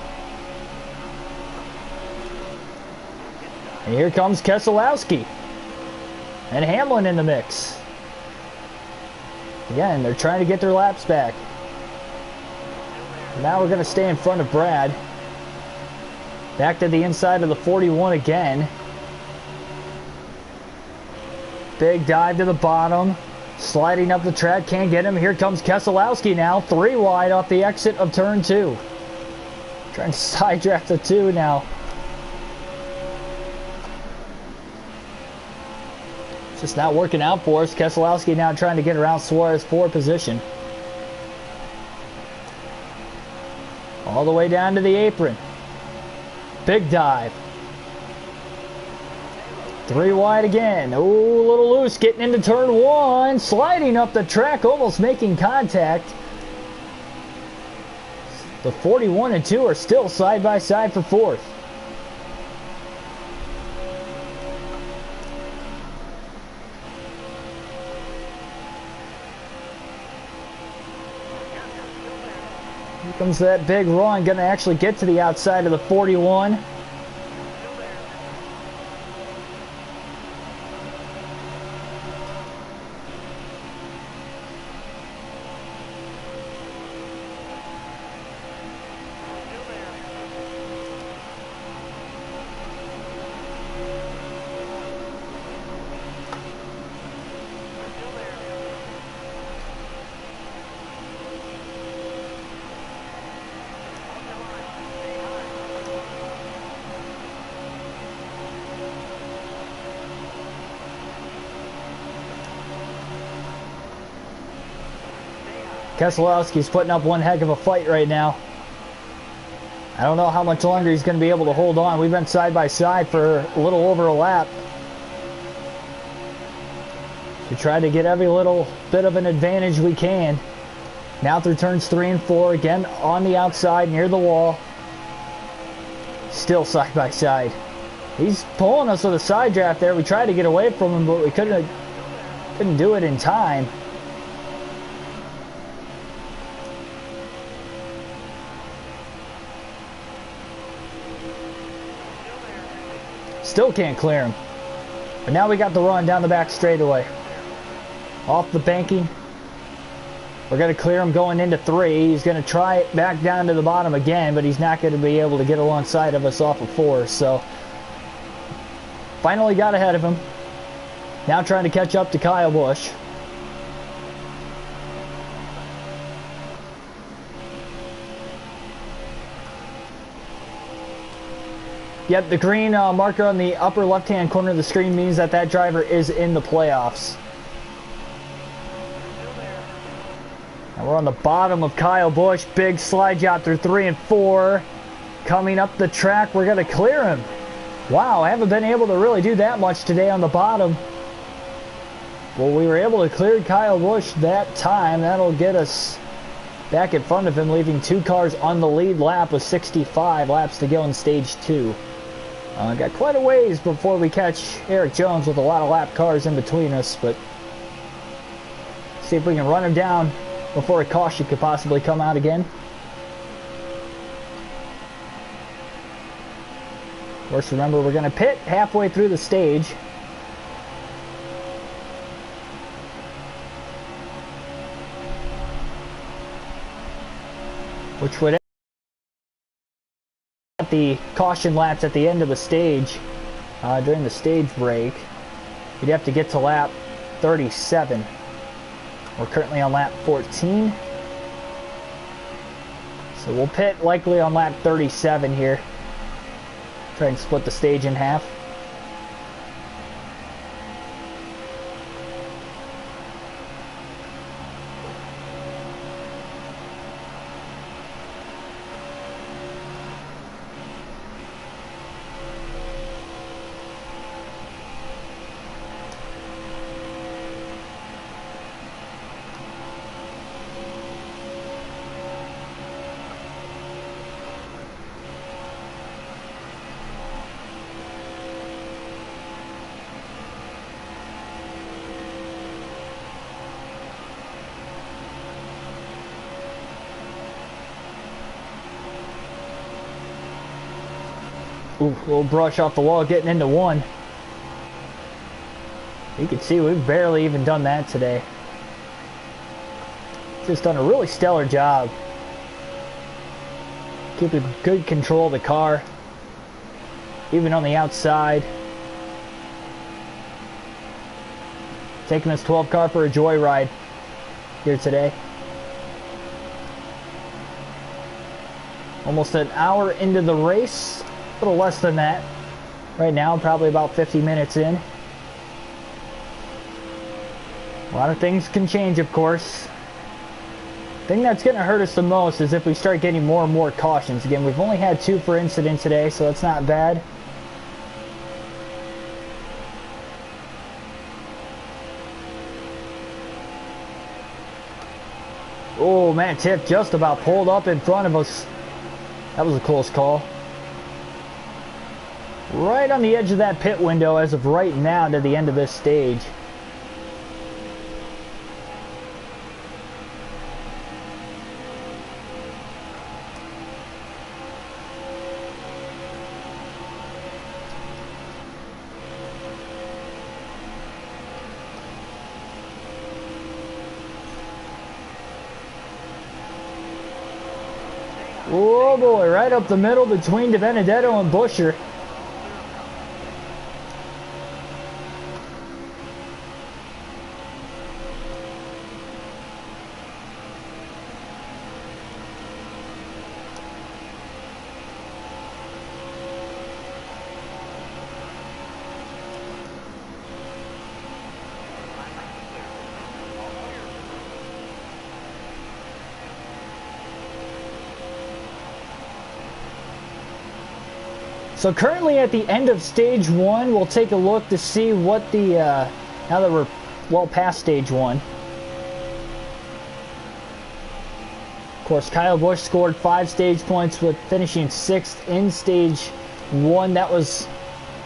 And here comes Keselowski. And Hamlin in the mix. Again, they're trying to get their laps back. Now we're going to stay in front of Brad. Back to the inside of the 41 again. Big dive to the bottom. Sliding up the track, can't get him. Here comes Keselowski now. 3 wide off the exit of turn 2. Trying to side draft the 2 now. It's just not working out for us. Keselowski now trying to get around Suarez for position. All the way down to the apron. Big dive. 3 wide again. Oh, a little loose getting into turn 1. Sliding up the track, almost making contact. The 41 and 2 are still side by side for 4th. Here comes that big run. Going to actually get to the outside of the 41. Keselowski's putting up one heck of a fight right now. I don't know how much longer he's going to be able to hold on. We've been side by side for a little over a lap. We try to get every little bit of an advantage we can. Now through turns 3 and 4, again on the outside near the wall. Still side by side. He's pulling us with a side draft there. We tried to get away from him, but we couldn't do it in time. Still can't clear him. But now we got the run down the back straightaway. Off the banking. We're going to clear him going into 3. He's going to try it back down to the bottom again, but he's not going to be able to get alongside of us off of 4. So, finally got ahead of him. Now trying to catch up to Kyle Busch. Yep, the green marker on the upper left-hand corner of the screen means that that driver is in the playoffs. And we're on the bottom of Kyle Busch. Big slide job through 3 and 4. Coming up the track, we're going to clear him. Wow, I haven't been able to really do that much today on the bottom. Well, we were able to clear Kyle Busch that time. That'll get us back in front of him, leaving 2 cars on the lead lap with 65 laps to go in stage 2. Got quite a ways before we catch Eric Jones with a lot of lap cars in between us, but see if we can run him down before a caution could possibly come out again. Of course, remember, we're going to pit halfway through the stage. Which would at the caution laps at the end of the stage during the stage break. You'd have to get to lap 37. We're currently on lap 14. So we'll pit likely on lap 37 here. Try and split the stage in half. Ooh, little brush off the wall getting into one. You can see we've barely even done that today. Just done a really stellar job. Keeping good control of the car. Even on the outside. Taking this 12 car for a joyride here today. Almost an hour into the race. A little less than that. Right now, probably about 50 minutes in. A lot of things can change, of course. The thing that's going to hurt us the most is if we start getting more and more cautions. Again, we've only had 2 for incident today, so that's not bad. Oh, man, Tiff just about pulled up in front of us. That was a close call. Right on the edge of that pit window as of right now to the end of this stage. Oh boy, right up the middle between DiBenedetto and Buscher. So currently at the end of stage 1, we'll take a look to see what the, now that we're well past stage 1. Of course, Kyle Busch scored 5 stage points with finishing 6th in stage 1. That was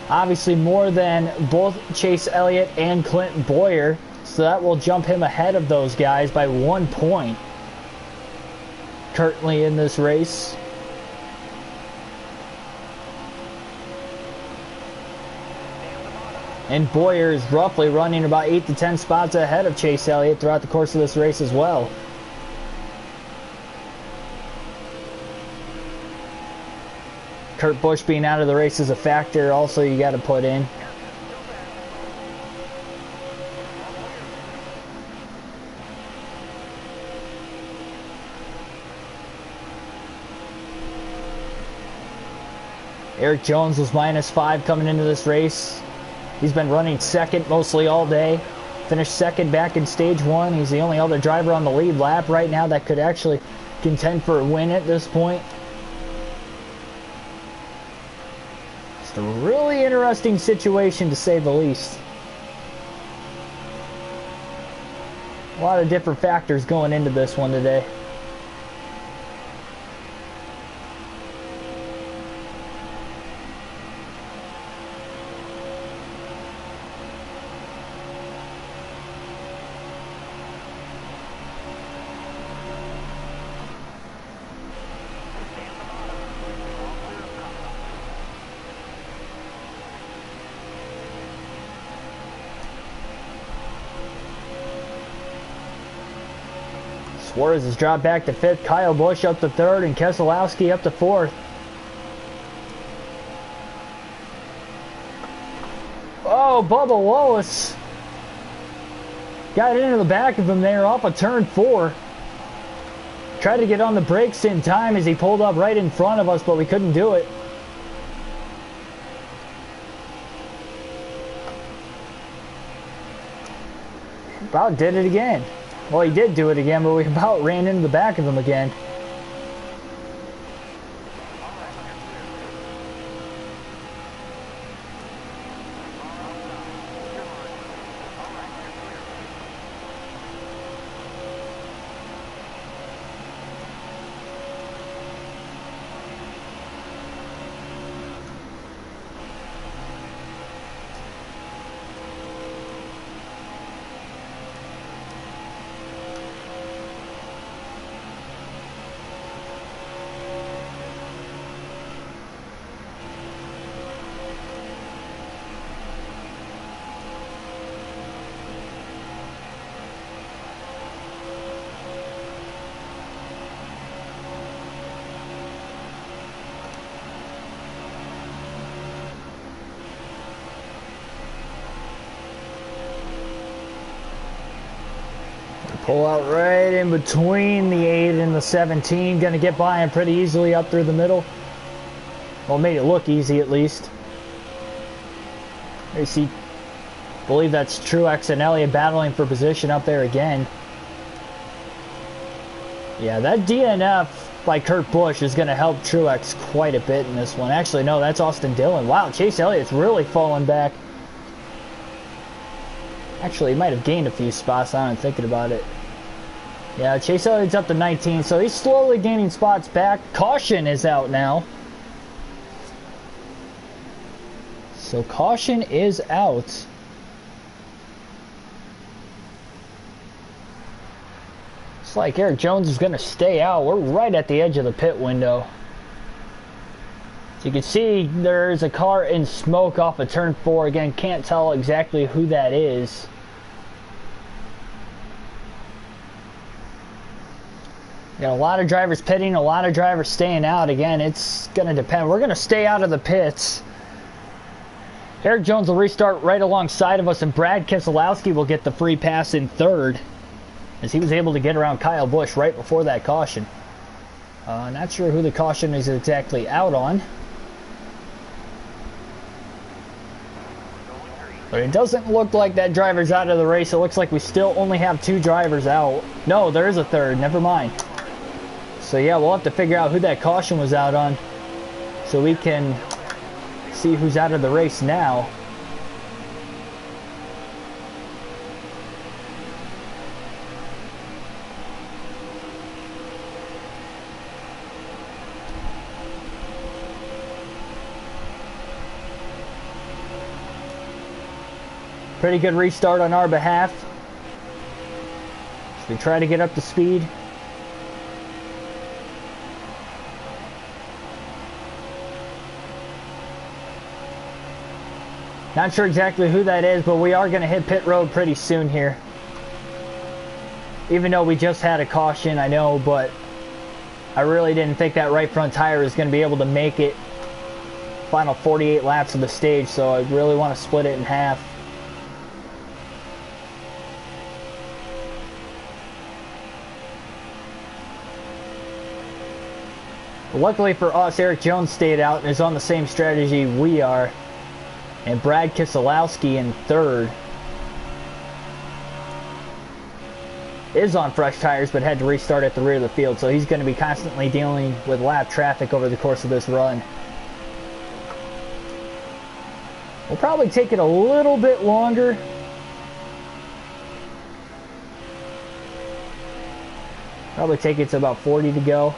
obviously more than both Chase Elliott and Clint Bowyer. So that will jump him ahead of those guys by 1 point. Currently in this race. And Bowyer is roughly running about 8 to 10 spots ahead of Chase Elliott throughout the course of this race as well. Kurt Busch being out of the race is a factor also you got to put in. Eric Jones was -5 coming into this race. He's been running second mostly all day. Finished second back in stage 1. He's the only other driver on the lead lap right now that could actually contend for a win at this point. It's a really interesting situation to say the least. A lot of different factors going into this one today. Suarez has dropped back to 5th, Kyle Busch up to 3rd, and Keselowski up to 4th. Oh, Bubba Wallace got into the back of him there off of turn 4. Tried to get on the brakes in time as he pulled up right in front of us, but we couldn't do it. About did it again. Well, he did do it again, but we about ran into the back of him again. Pull out right in between the 8 and the 17. Gonna get by him pretty easily up through the middle. Well, made it look easy at least. You see, I believe that's Truex and Elliott battling for position up there again. Yeah, that DNF by Kurt Busch is going to help Truex quite a bit in this one. Actually, no, that's Austin Dillon. Wow, Chase Elliott's really fallen back. Actually, he might have gained a few spots now I'm thinking about it. Yeah, Chase Elliott's up to 19, so he's slowly gaining spots back. Caution is out now. So caution is out. Looks like Eric Jones is going to stay out. We're right at the edge of the pit window. So you can see there's a car in smoke off of turn 4. Again, can't tell exactly who that is. Got a lot of drivers pitting, a lot of drivers staying out. Again, it's going to depend. We're going to stay out of the pits. Eric Jones will restart right alongside of us, and Brad Keselowski will get the free pass in third, as he was able to get around Kyle Busch right before that caution. Not sure who the caution is exactly out on, but it doesn't look like that driver's out of the race. It looks like we still only have 2 drivers out. No, there is a third. Never mind. So yeah, we'll have to figure out who that caution was out on, so we can see who's out of the race now. Pretty good restart on our behalf. So we try to get up to speed. Not sure exactly who that is, but we are going to hit pit road pretty soon here. Even though we just had a caution, I know, but I really didn't think that right front tire was going to be able to make it final 48 laps of the stage, so I really want to split it in half. But luckily for us, Eric Jones stayed out and is on the same strategy we are. And Brad Keselowski in third is on fresh tires, but had to restart at the rear of the field, so he's going to be constantly dealing with lap traffic over the course of this run. We'll probably take it a little bit longer. Probably take it to about 40 to go.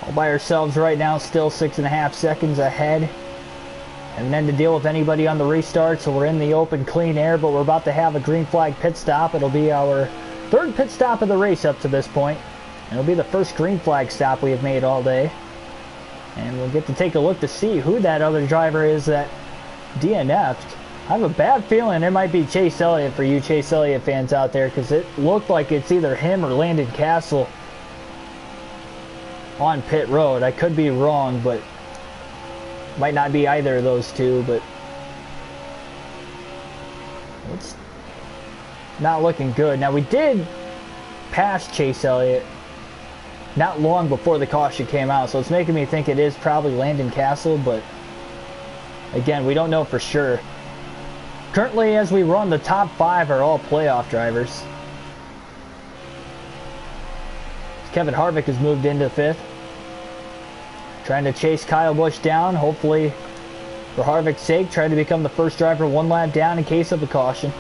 All by ourselves right now, still 6.5 seconds ahead. And then to deal with anybody on the restart, so we're in the open, clean air, but we're about to have a green flag pit stop. It'll be our 3rd pit stop of the race up to this point. And it'll be the first green flag stop we have made all day. And we'll get to take a look to see who that other driver is that DNF'd. I have a bad feeling it might be Chase Elliott for you Chase Elliott fans out there, because it looked like it's either him or Landon Castle on pit road. I could be wrong, but Might not be either of those two, but it's not looking good. Now, we did pass Chase Elliott not long before the caution came out, so it's making me think it is probably Landon Castle, but again, we don't know for sure. Currently, as we run, the top 5 are all playoff drivers. Kevin Harvick has moved into 5th. Trying to chase Kyle Busch down, hopefully for Harvick's sake, trying to become the first driver 1 lap down in case of a caution.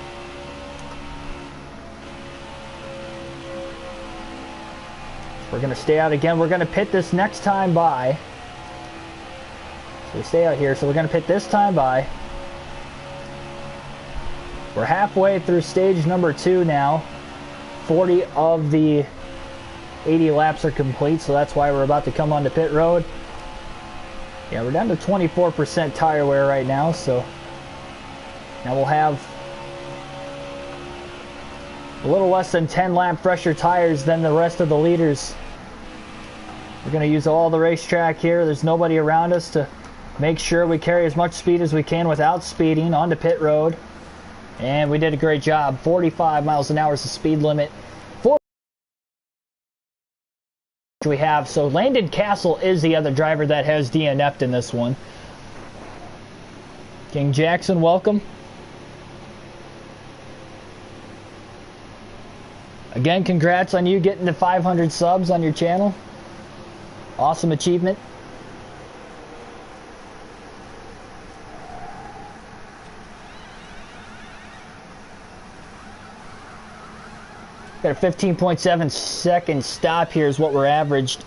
We're going to stay out again. We're going to pit this next time by. So we stay out here. So we're going to pit this time by. We're halfway through stage number 2 now. 40 of the 80 laps are complete, so that's why we're about to come onto pit road. Yeah, we're down to 24% tire wear right now, so now we'll have a little less than 10 lap fresher tires than the rest of the leaders. We're going to use all the racetrack here. There's nobody around us to make sure we carry as much speed as we can without speeding onto pit road. And we did a great job. 45 miles an hour is the speed limit. We have, so Landon Castle is the other driver that has DNF'd in this one. King Jackson, welcome. Again, congrats on you getting to 500 subs on your channel. Awesome achievement. Got a 15.7 second stop here is what we're averaged.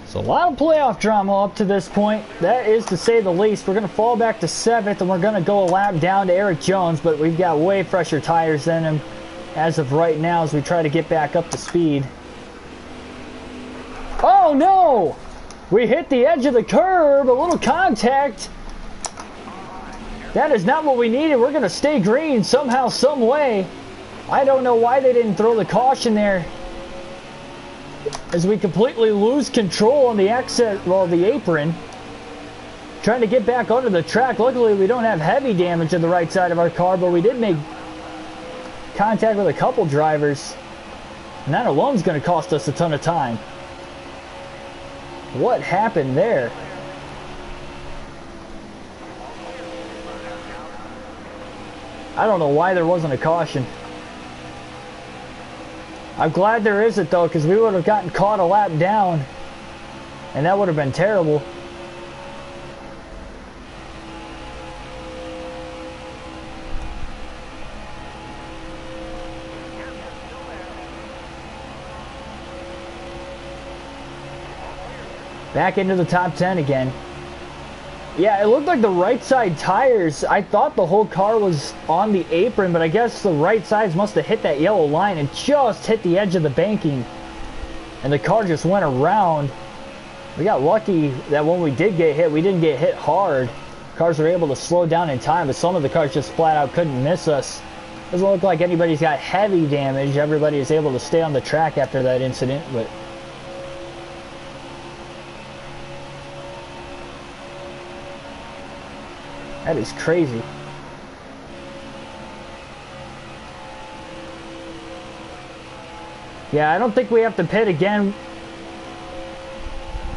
So a lot of playoff drama up to this point. That is to say the least. We're going to fall back to 7th and we're going to go a lap down to Eric Jones, but we've got way fresher tires than him as of right now as we try to get back up to speed. Oh no! We hit the edge of the curb, a little contact. That is not what we needed. We're going to stay green somehow, some way. I don't know why they didn't throw the caution there. As we completely lose control on the exit, well, the apron. Trying to get back onto the track. Luckily, we don't have heavy damage to the right side of our car, but we did make contact with a couple drivers. And that alone is going to cost us a ton of time. What happened there? I don't know why there wasn't a caution. I'm glad there isn't though, because we would have gotten caught a lap down and that would have been terrible. Back into the top 10 again. Yeah, it looked like the right side tires, I thought the whole car was on the apron, but I guess the right sides must have hit that yellow line and just hit the edge of the banking. And the car just went around. We got lucky that when we did get hit, we didn't get hit hard. Cars were able to slow down in time, but some of the cars just flat out couldn't miss us. Doesn't look like anybody's got heavy damage. Everybody is able to stay on the track after that incident, but that is crazy. Yeah, I don't think we have to pit again.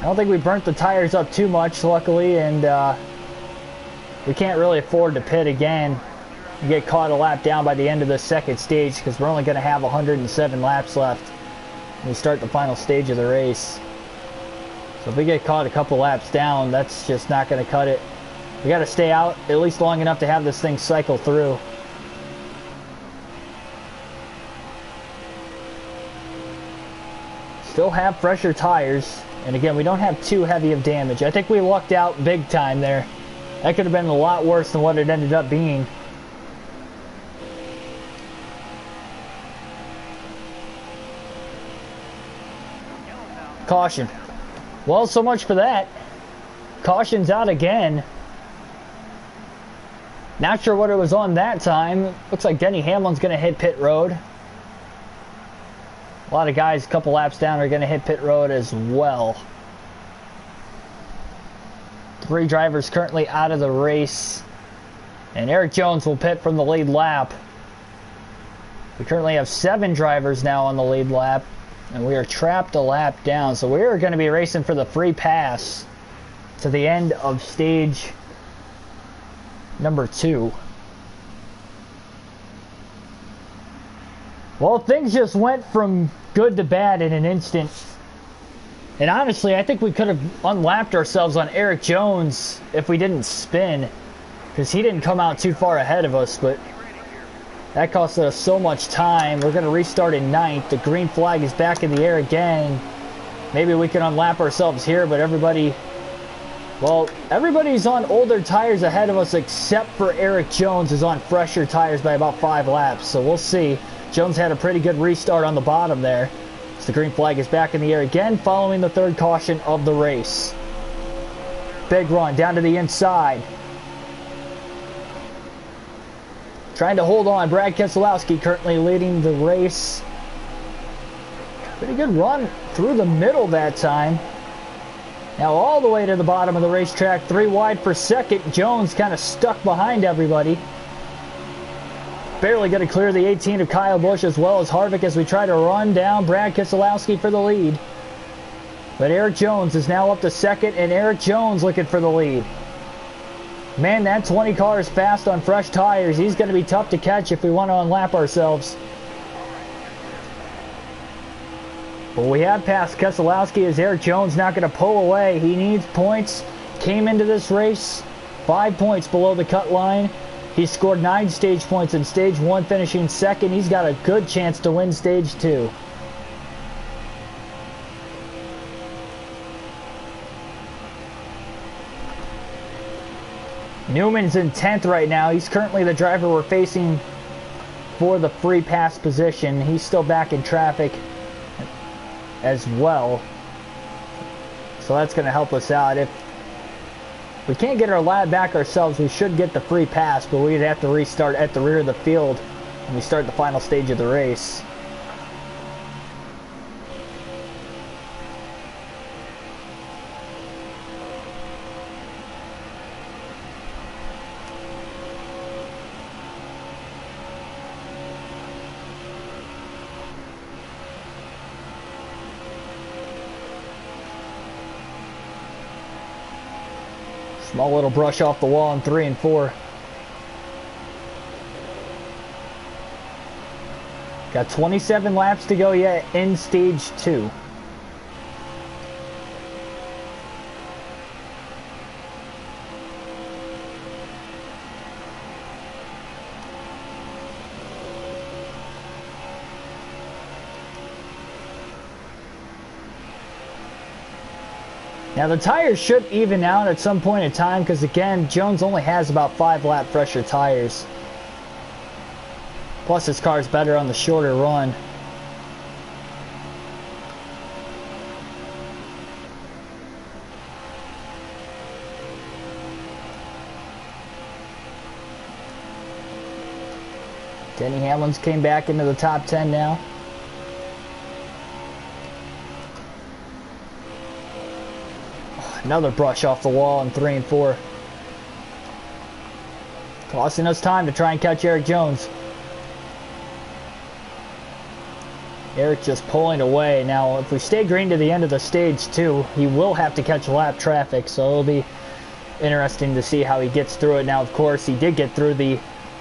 I don't think we burnt the tires up too much, luckily, and we can't really afford to pit again and get caught a lap down by the end of the second stage, because we're only going to have 107 laps left when we start the final stage of the race. So if we get caught a couple laps down, that's just not going to cut it. We got to stay out at least long enough to have this thing cycle through. Still have fresher tires. And again, we don't have too heavy of damage. I think we lucked out big time there. That could have been a lot worse than what it ended up being. Caution. Well, so much for that. Caution's out again. Not sure what it was on that time. Looks like Denny Hamlin's going to hit pit road. A lot of guys a couple laps down are going to hit pit road as well. 3 drivers currently out of the race. And Eric Jones will pit from the lead lap. We currently have 7 drivers now on the lead lap. And we are trapped a lap down. So we are going to be racing for the free pass to the end of stage number 2. Well, things just went from good to bad in an instant. And honestly, I think we could have unlapped ourselves on Eric Jones if we didn't spin. Because he didn't come out too far ahead of us, but that cost us so much time. We're going to restart in 9th. The green flag is back in the air again. Maybe we can unlap ourselves here, but everybody's on older tires ahead of us except for Eric Jones, who's on fresher tires by about 5 laps. So we'll see. Jones had a pretty good restart on the bottom there. So the green flag is back in the air again following the 3rd caution of the race. Big run down to the inside. Trying to hold on. Brad Keselowski currently leading the race. Pretty good run through the middle that time. Now all the way to the bottom of the racetrack. 3 wide for second. Jones kind of stuck behind everybody. Barely going to clear the 18 of Kyle Busch as well as Harvick as we try to run down Brad Keselowski for the lead. But Eric Jones is now up to second, and Eric Jones looking for the lead. Man, that 20 car is fast on fresh tires. He's going to be tough to catch if we want to unlap ourselves. But we have passed Keselowski as Eric Jones not going to pull away. He needs points. Came into this race 5 points below the cut line. He scored 9 stage points in stage 1, finishing second. He's got a good chance to win stage 2. Newman's in 10th right now. He's currently the driver we're facing for the free pass position. He's still back in traffic as well. So that's going to help us out. If we can't get our lap back ourselves, we should get the free pass, but we'd have to restart at the rear of the field when we start the final stage of the race. Small little brush off the wall in 3 and 4. Got 27 laps to go yet in stage 2. Now the tires should even out at some point in time because again, Jones only has about 5 lap fresher tires. Plus his car's better on the shorter run. Denny Hamlin's came back into the top 10 now. Another brush off the wall in 3 and 4. Costing us time to try and catch Eric Jones. Eric just pulling away. Now, if we stay green to the end of the stage 2, he will have to catch lap traffic, so it'll be interesting to see how he gets through it. Now, of course, he did get through the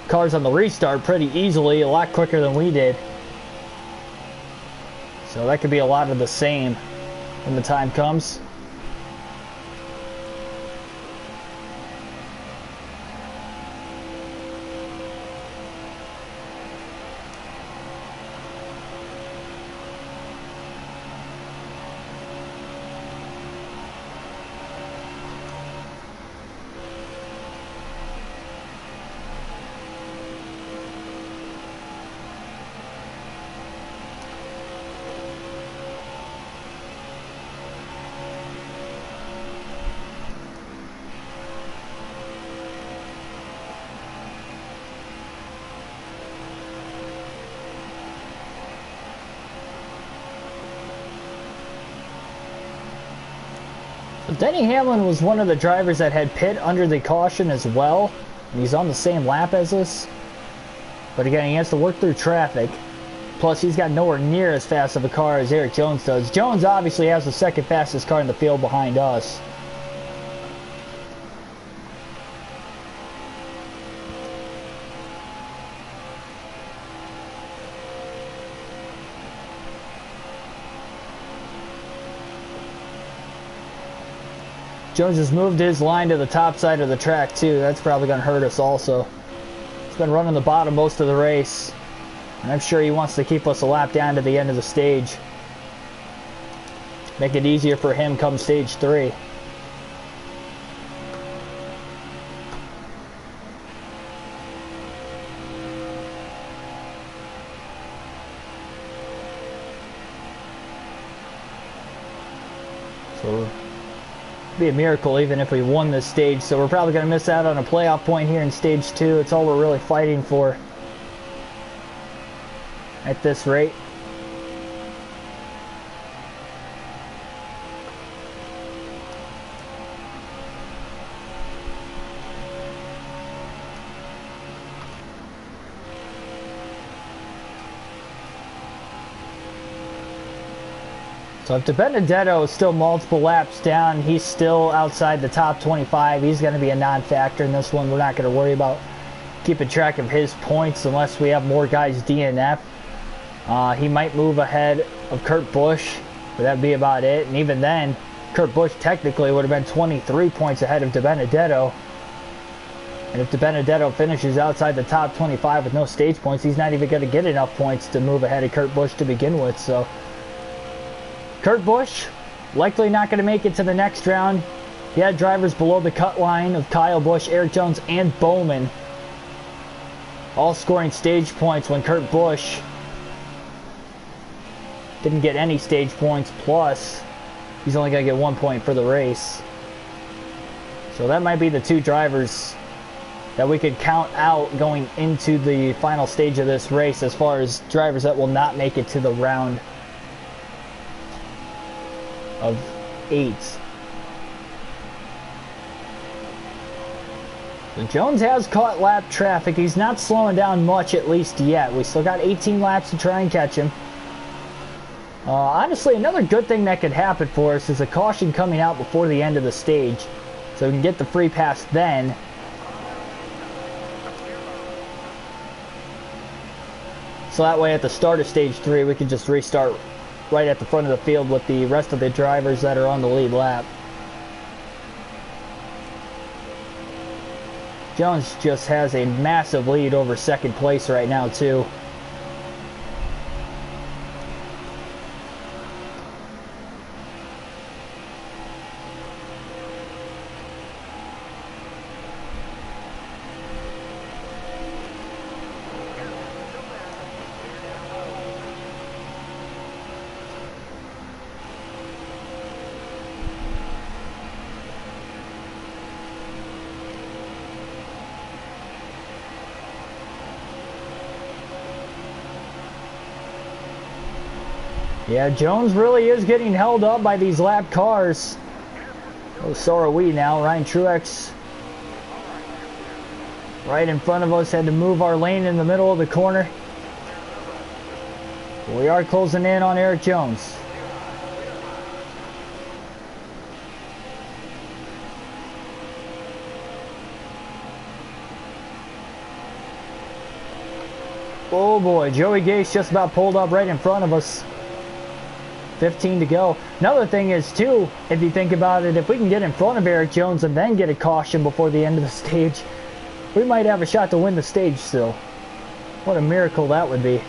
cars on the restart pretty easily, a lot quicker than we did. So that could be a lot of the same when the time comes. Denny Hamlin was one of the drivers that had pit under the caution as well. And he's on the same lap as us. But again, he has to work through traffic. Plus, he's got nowhere near as fast of a car as Eric Jones does. Jones obviously has the second fastest car in the field behind us. Jones has moved his line to the top side of the track too. That's probably going to hurt us also. He's been running the bottom most of the race. And I'm sure he wants to keep us a lap down to the end of the stage. Make it easier for him come stage 3. So it'd be a miracle even if we won this stage. So we're probably going to miss out on a playoff point here in stage 2. It's all we're really fighting for at this rate. So if DiBenedetto is still multiple laps down, he's still outside the top 25. He's going to be a non-factor in this one. We're not going to worry about keeping track of his points unless we have more guys DNF. He might move ahead of Kurt Busch, but that'd be about it. And even then, Kurt Busch technically would have been 23 points ahead of DiBenedetto. And if DiBenedetto finishes outside the top 25 with no stage points, he's not even going to get enough points to move ahead of Kurt Busch to begin with. So Kurt Busch likely not going to make it to the next round. He had drivers below the cut line of Kyle Busch, Eric Jones, and Bowman, all scoring stage points when Kurt Busch didn't get any stage points, plus he's only going to get 1 point for the race. So that might be the two drivers that we could count out going into the final stage of this race as far as drivers that will not make it to the round of 8. So Jones has caught lap traffic. He's not slowing down much, at least yet. We still got 18 laps to try and catch him. Honestly, another good thing that could happen for us is a caution coming out before the end of the stage, so we can get the free pass then. So that way at the start of stage 3 we can just restart right at the front of the field with the rest of the drivers that are on the lead lap. Jones just has a massive lead over second place right now too. Yeah, Jones really is getting held up by these lap cars. Oh, so are we now. Ryan Truex right in front of us, had to move our lane in the middle of the corner. We are closing in on Eric Jones. Oh boy, Joey Gase just about pulled up right in front of us. 15 to go. Another thing is too, if you think about it, if we can get in front of Eric Jones and then get a caution before the end of the stage, we might have a shot to win the stage still. What a miracle that would be.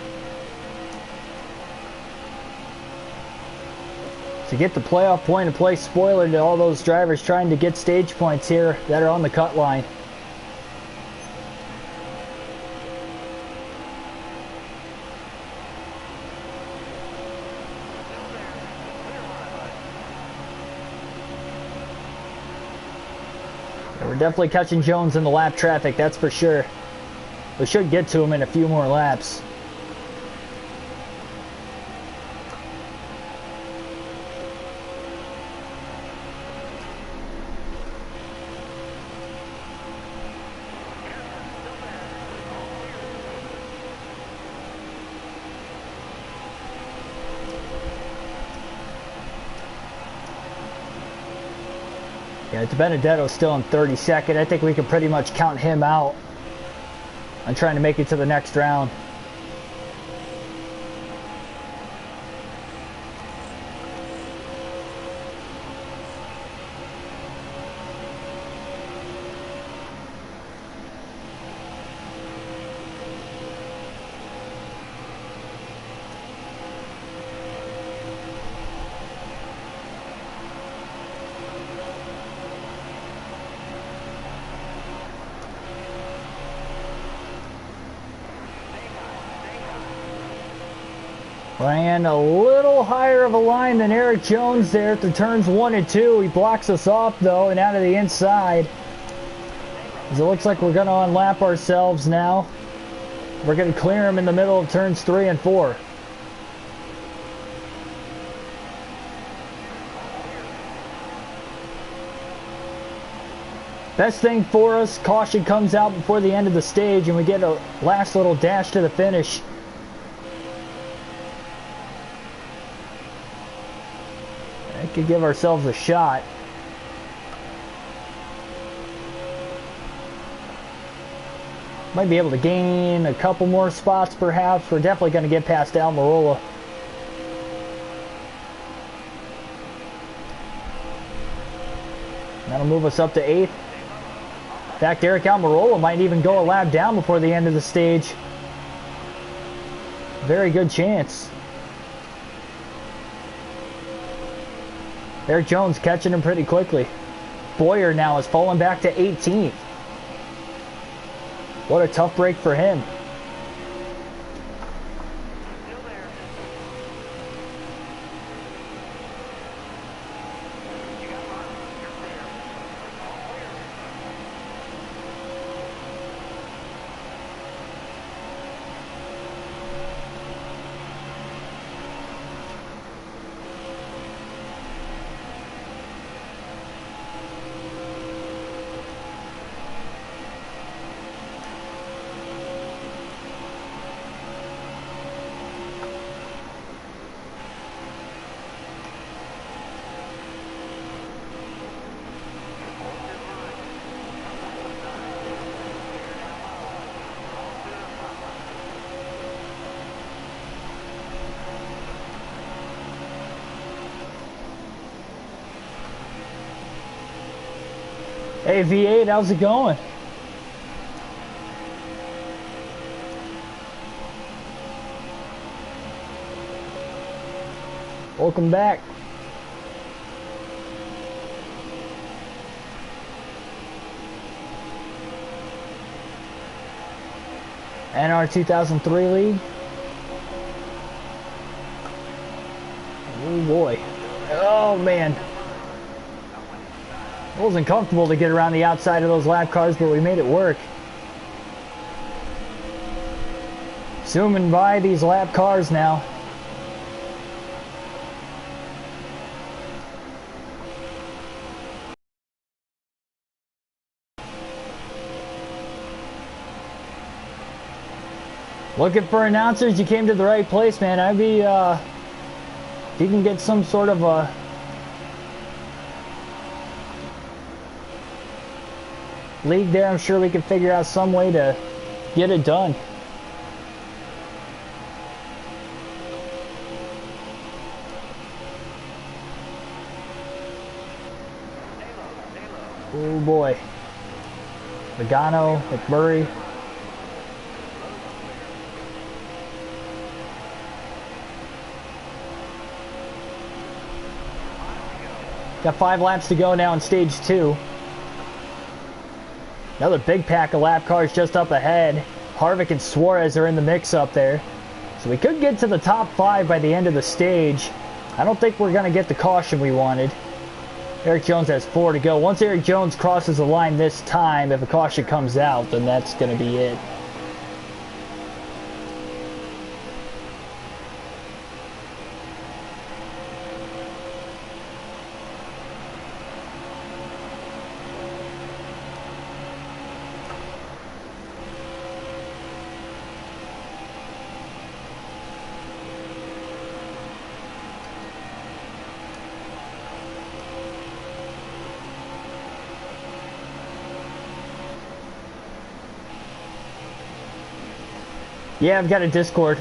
To get the playoff point and play spoiler to all those drivers trying to get stage points here that are on the cut line. We're definitely catching Jones in the lap traffic, that's for sure. We should get to him in a few more laps. Yeah, Benedetto's still in 32nd. I think we can pretty much count him out on trying to make it to the next round. Ran a little higher of a line than Eric Jones there at the turns 1 and 2. He blocks us off though and out of the inside. As it looks like we're going to unlap ourselves now. We're going to clear him in the middle of turns 3 and 4. Best thing for us, caution comes out before the end of the stage and we get a last little dash to the finish. Could give ourselves a shot. Might be able to gain a couple more spots perhaps. We're definitely going to get past Almirola. That'll move us up to 8th. In fact, Eric Almirola might even go a lap down before the end of the stage. Very good chance. Eric Jones catching him pretty quickly. Boyer now has fallen back to 18th. What a tough break for him. Hey V8, how's it going? Welcome back. And our 2003 league. Oh boy. Oh man. It wasn't comfortable to get around the outside of those lap cars, but we made it work. Zooming by these lap cars now. Looking for announcers, you came to the right place, man. I'd be, if you can get some sort of a league there, I'm sure we can figure out some way to get it done. Oh boy. Logano, McMurray. Got 5 laps to go now in stage 2. Another big pack of lap cars just up ahead. Harvick and Suarez are in the mix up there. So we could get to the top 5 by the end of the stage. I don't think we're going to get the caution we wanted. Eric Jones has 4 to go. Once Eric Jones crosses the line this time, if a caution comes out, then that's going to be it. Yeah, I've got a Discord.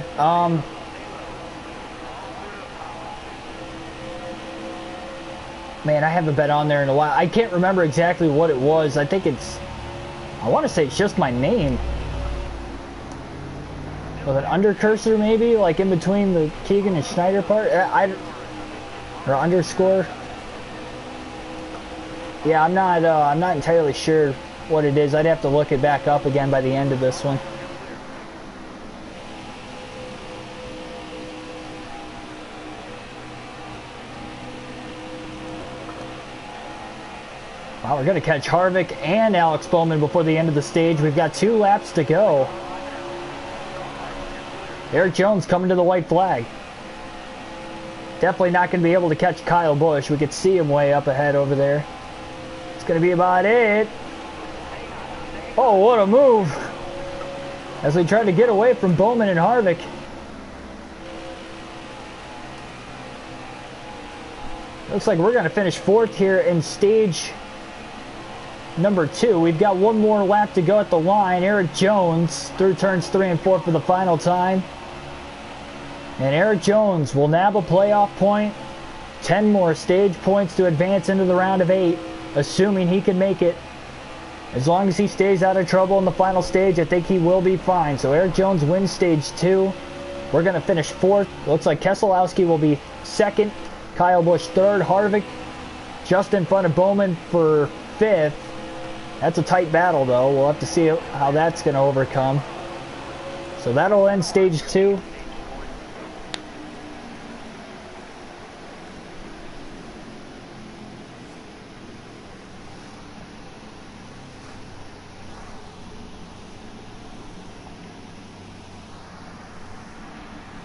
Man, I haven't been on there in a while. I can't remember exactly what it was. I think it's... I want to say it's just my name. With an under cursor maybe, like in between the Keegan and Schneider part. Or underscore. Yeah, I'm not entirely sure what it is. I'd have to look it back up again by the end of this one. Wow, we're going to catch Harvick and Alex Bowman before the end of the stage. We've got 2 laps to go. Eric Jones coming to the white flag. Definitely not going to be able to catch Kyle Busch. We could see him way up ahead over there. It's going to be about it. Oh, what a move. As we try to get away from Bowman and Harvick. Looks like we're going to finish 4th here in stage number 2. We've got 1 more lap to go at the line. Eric Jones through turns 3 and 4 for the final time. And Eric Jones will nab a playoff point. 10 more stage points to advance into the round of 8, assuming he can make it. As long as he stays out of trouble in the final stage, I think he will be fine. So Eric Jones wins stage 2. We're going to finish 4th. Looks like Keselowski will be 2nd. Kyle Busch 3rd. Harvick just in front of Bowman for 5th. That's a tight battle, though. We'll have to see how that's going to overcome. So that'll end stage 2.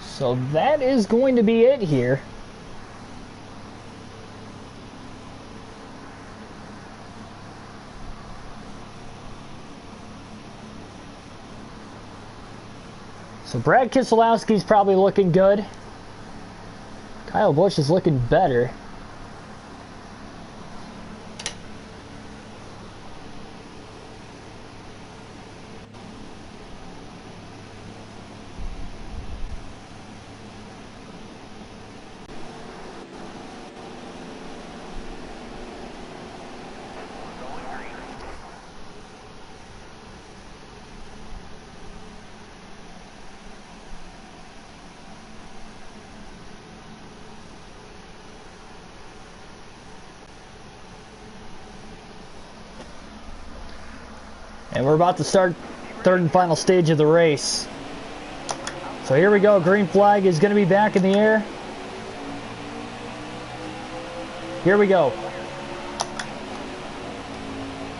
So that is going to be it here. So Brad Keselowski's probably looking good. Kyle Busch is looking better. And we're about to start 3rd and final stage of the race. So here we go. Green flag is going to be back in the air. Here we go.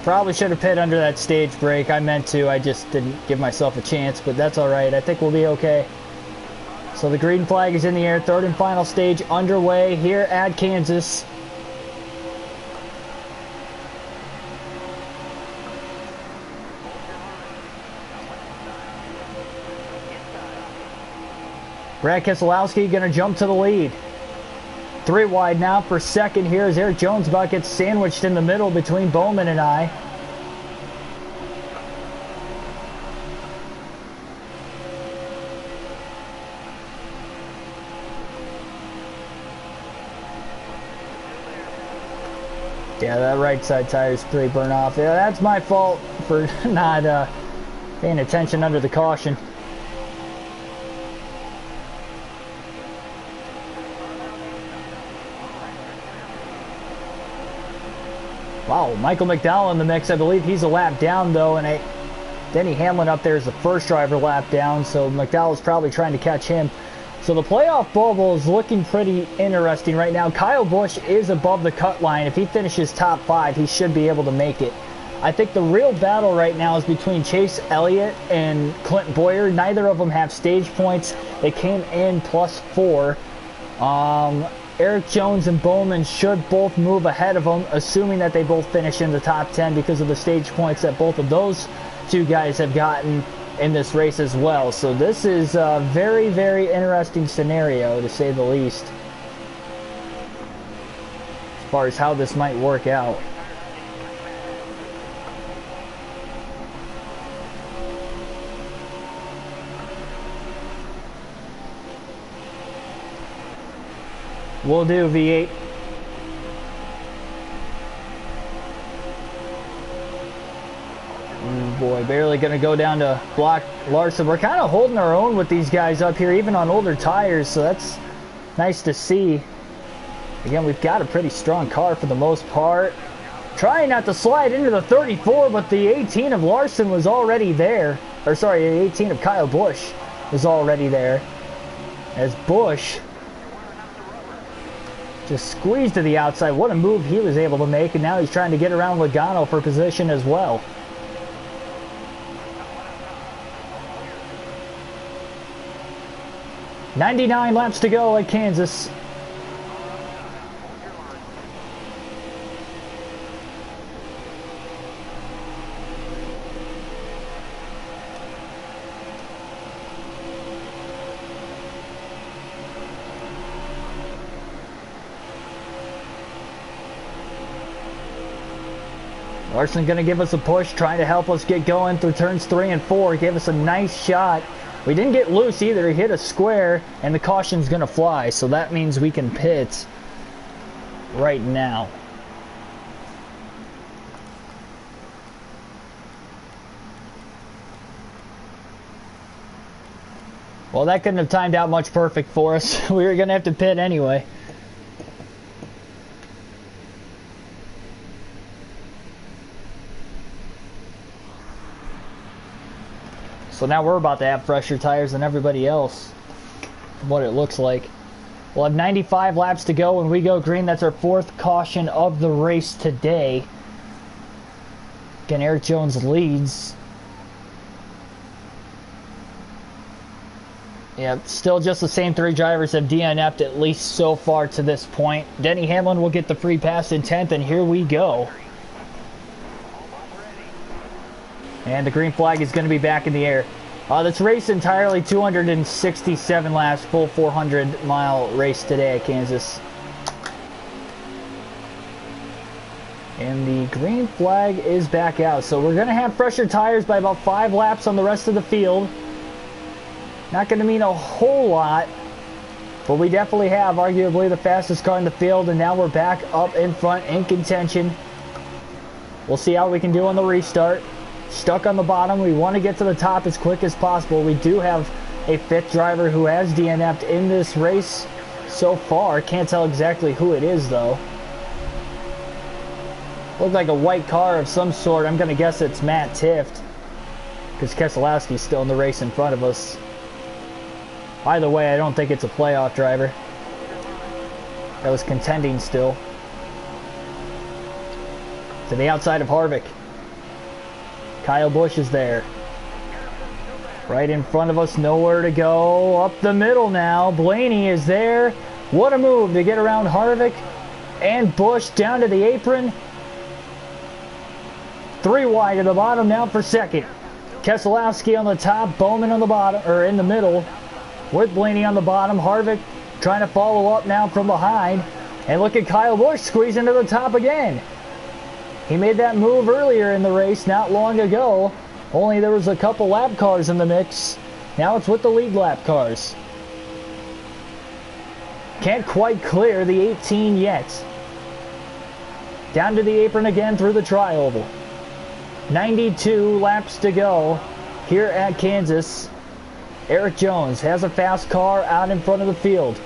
Probably should have pit under that stage brake. I meant to. I just didn't give myself a chance, but that's all right. I think we'll be okay. So the green flag is in the air. 3rd and final stage underway here at Kansas. Brad Keselowski going to jump to the lead. 3 wide now for 2nd here as Eric Jones about gets sandwiched in the middle between Bowman and I. Yeah, that right side tire is pretty burnt off. Yeah, that's my fault for not paying attention under the caution. Wow, Michael McDowell in the mix. I believe he's a lap down, though, and Denny Hamlin up there is the first driver lap down, so McDowell's probably trying to catch him. So the playoff bubble is looking pretty interesting right now. Kyle Busch is above the cut line. If he finishes top 5, he should be able to make it. I think the real battle right now is between Chase Elliott and Clint Boyer. Neither of them have stage points. They came in +4. Eric Jones and Bowman should both move ahead of them, assuming that they both finish in the top 10 because of the stage points that both of those 2 guys have gotten in this race as well. So this is a very, very interesting scenario, to say the least, as far as how this might work out. Will do, V8. Oh boy, barely going to go down to block Larson. We're kind of holding our own with these guys up here, even on older tires, so that's nice to see. Again, we've got a pretty strong car for the most part. Trying not to slide into the 34, but the 18 of Larson was already there. Or sorry, the 18 of Kyle Busch was already there. As Busch just squeezed to the outside. What a move he was able to make, and now he's trying to get around Logano for position as well. "99 laps to go at Kansas." Larson going to give us a push, trying to help us get going through turns 3 and 4. Gave us a nice shot. We didn't get loose either. He hit a square, and the caution's going to fly. So that means we can pit right now. Well, that couldn't have timed out much perfect for us. We were going to have to pit anyway. So now we're about to have fresher tires than everybody else, from what it looks like. We'll have 95 laps to go when we go green. That's our 4th caution of the race today. Again, Eric Jones leads. Yeah, still just the same 3 drivers have DNF'd at least so far to this point. Denny Hamlin will get the free pass in 10th, and here we go. And the green flag is going to be back in the air. This race entirely 267 laps, full 400-mile race today at Kansas. And the green flag is back out. So we're going to have fresher tires by about 5 laps on the rest of the field. Not going to mean a whole lot, but we definitely have arguably the fastest car in the field, and now we're back up in front in contention. We'll see how we can do on the restart. Stuck on the bottom. We want to get to the top as quick as possible. We do have a 5th driver who has DNF'd in this race so far. Can't tell exactly who it is though. Looked like a white car of some sort. I'm going to guess it's Matt Tifft, because Keselowski's still in the race in front of us. Either way, I don't think it's a playoff driver. That was contending still. To the outside of Harvick. Kyle Busch is there. Right in front of us, nowhere to go. Up the middle now. Blaney is there. What a move to get around Harvick and Busch down to the apron. 3 wide at the bottom now for 2nd. Keselowski on the top, Bowman on the bottom, or in the middle, with Blaney on the bottom. Harvick trying to follow up now from behind. And look at Kyle Busch squeeze into the top again. He made that move earlier in the race not long ago, only there was a couple lap cars in the mix. Now it's with the lead lap cars. Can't quite clear the 18 yet. Down to the apron again through the tri-oval. 92 laps to go here at Kansas. Eric Jones has a fast car out in front of the field.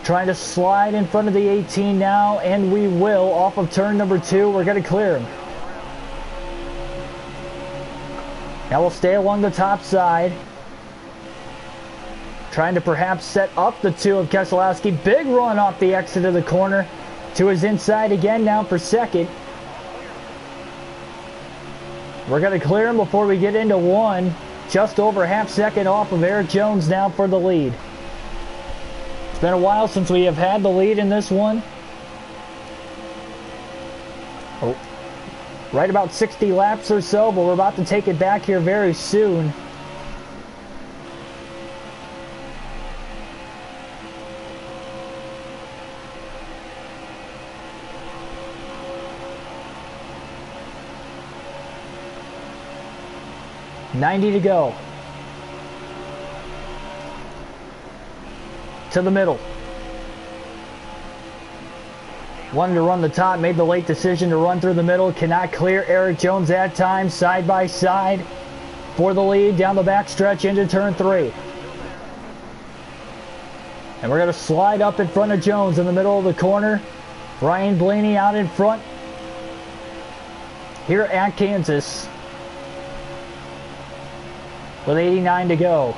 Trying to slide in front of the 18 now, and we will off of turn number 2. We're going to clear him. Now we'll stay along the top side. Trying to perhaps set up the 2 of Keselowski. Big run off the exit of the corner to his inside again now for 2nd. We're going to clear him before we get into 1. Just over half second off of Eric Jones now for the lead. It's been a while since we have had the lead in this one. Oh, right about 60 laps or so, but we're about to take it back here very soon. $90 to go. To the middle. Wanted to run the top, made the late decision to run through the middle. Cannot clear Eric Jones that time. Side by side for the lead down the back stretch into turn 3. And we're going to slide up in front of Jones in the middle of the corner. Ryan Blaney out in front here at Kansas with 89 to go.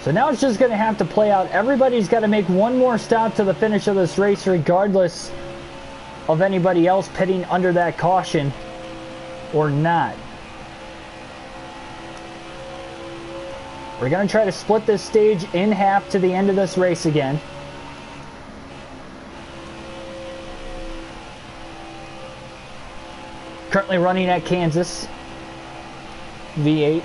So now it's just going to have to play out. Everybody's got to make one more stop to the finish of this race, regardless of anybody else pitting under that caution or not. We're going to try to split this stage in half to the end of this race again. Currently running at Kansas V8.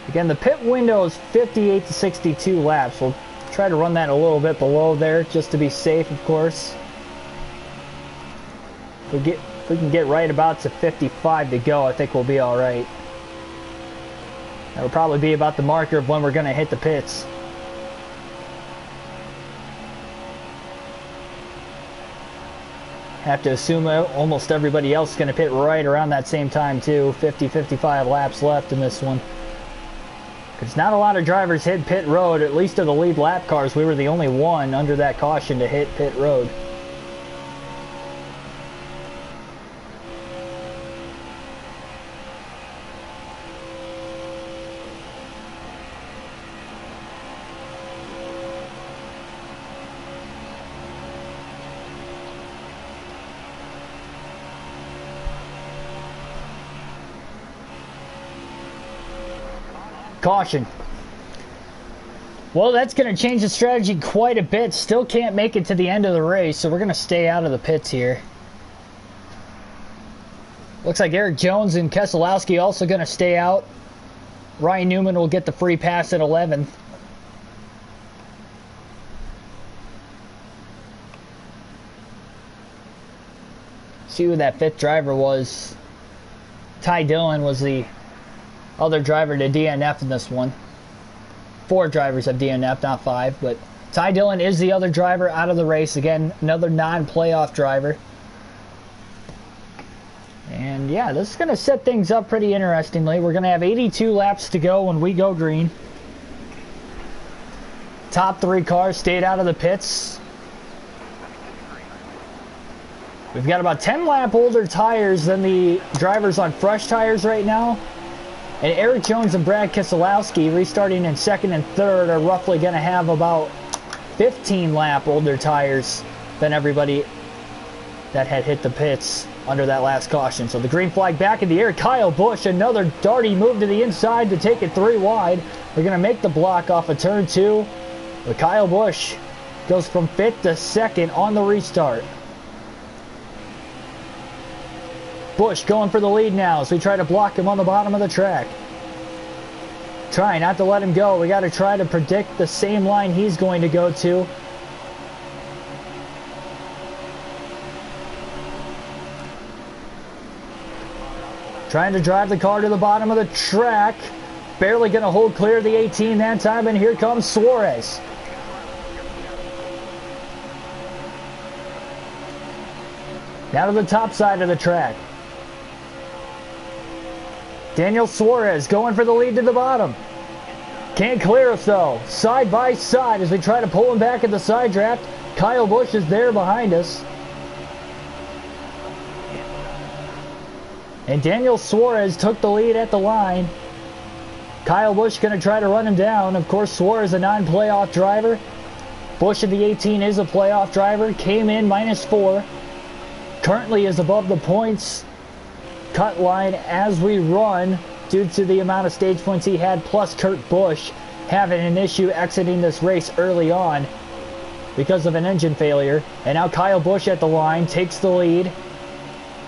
Again, the pit window is 58 to 62 laps. We'll try to run that a little bit below there just to be safe, of course. If we can get right about to 55 to go, I think we'll be all right. That'll probably be about the marker of when we're going to hit the pits. Have to assume almost everybody else is going to pit right around that same time too. 50-55 laps left in this one. Because not a lot of drivers hit pit road, at least of the lead lap cars. We were the only one under that caution to hit pit road. Caution. Well, that's going to change the strategy quite a bit. Still can't make it to the end of the race, so we're going to stay out of the pits here. Looks like Eric Jones and Keselowski also going to stay out. Ryan Newman will get the free pass at 11th. See who that fifth driver was. Ty Dillon was the other driver to DNF in this one. 4 drivers have DNF, not 5, but Ty Dillon is the other driver out of the race. Again, another non-playoff driver. And yeah, this is going to set things up pretty interestingly. We're going to have 82 laps to go when we go green. Top 3 cars stayed out of the pits. We've got about 10 lap older tires than the drivers on fresh tires right now. And Eric Jones and Brad Keselowski, restarting in 2nd and 3rd, are roughly going to have about 15 lap older tires than everybody that had hit the pits under that last caution. So the green flag back in the air. Kyle Busch, another darty move to the inside to take it 3 wide. We're going to make the block off of turn 2. But Kyle Busch goes from 5th to 2nd on the restart. Busch going for the lead now as we try to block him on the bottom of the track. Try not to let him go. We got to try to predict the same line he's going to go to. Trying to drive the car to the bottom of the track. Barely going to hold clear of the 18 that time, and here comes Suarez. Now to the top side of the track. Daniel Suarez going for the lead to the bottom. Can't clear us though. Side by side as we try to pull him back at the side draft. Kyle Busch is there behind us. And Daniel Suarez took the lead at the line. Kyle Busch going to try to run him down. Of course, Suarez a non-playoff driver. Busch of the 18 is a playoff driver. Came in -4. Currently is above the points cut line as we run due to the amount of stage points he had, plus Kurt Busch having an issue exiting this race early on because of an engine failure. And now Kyle Busch at the line takes the lead,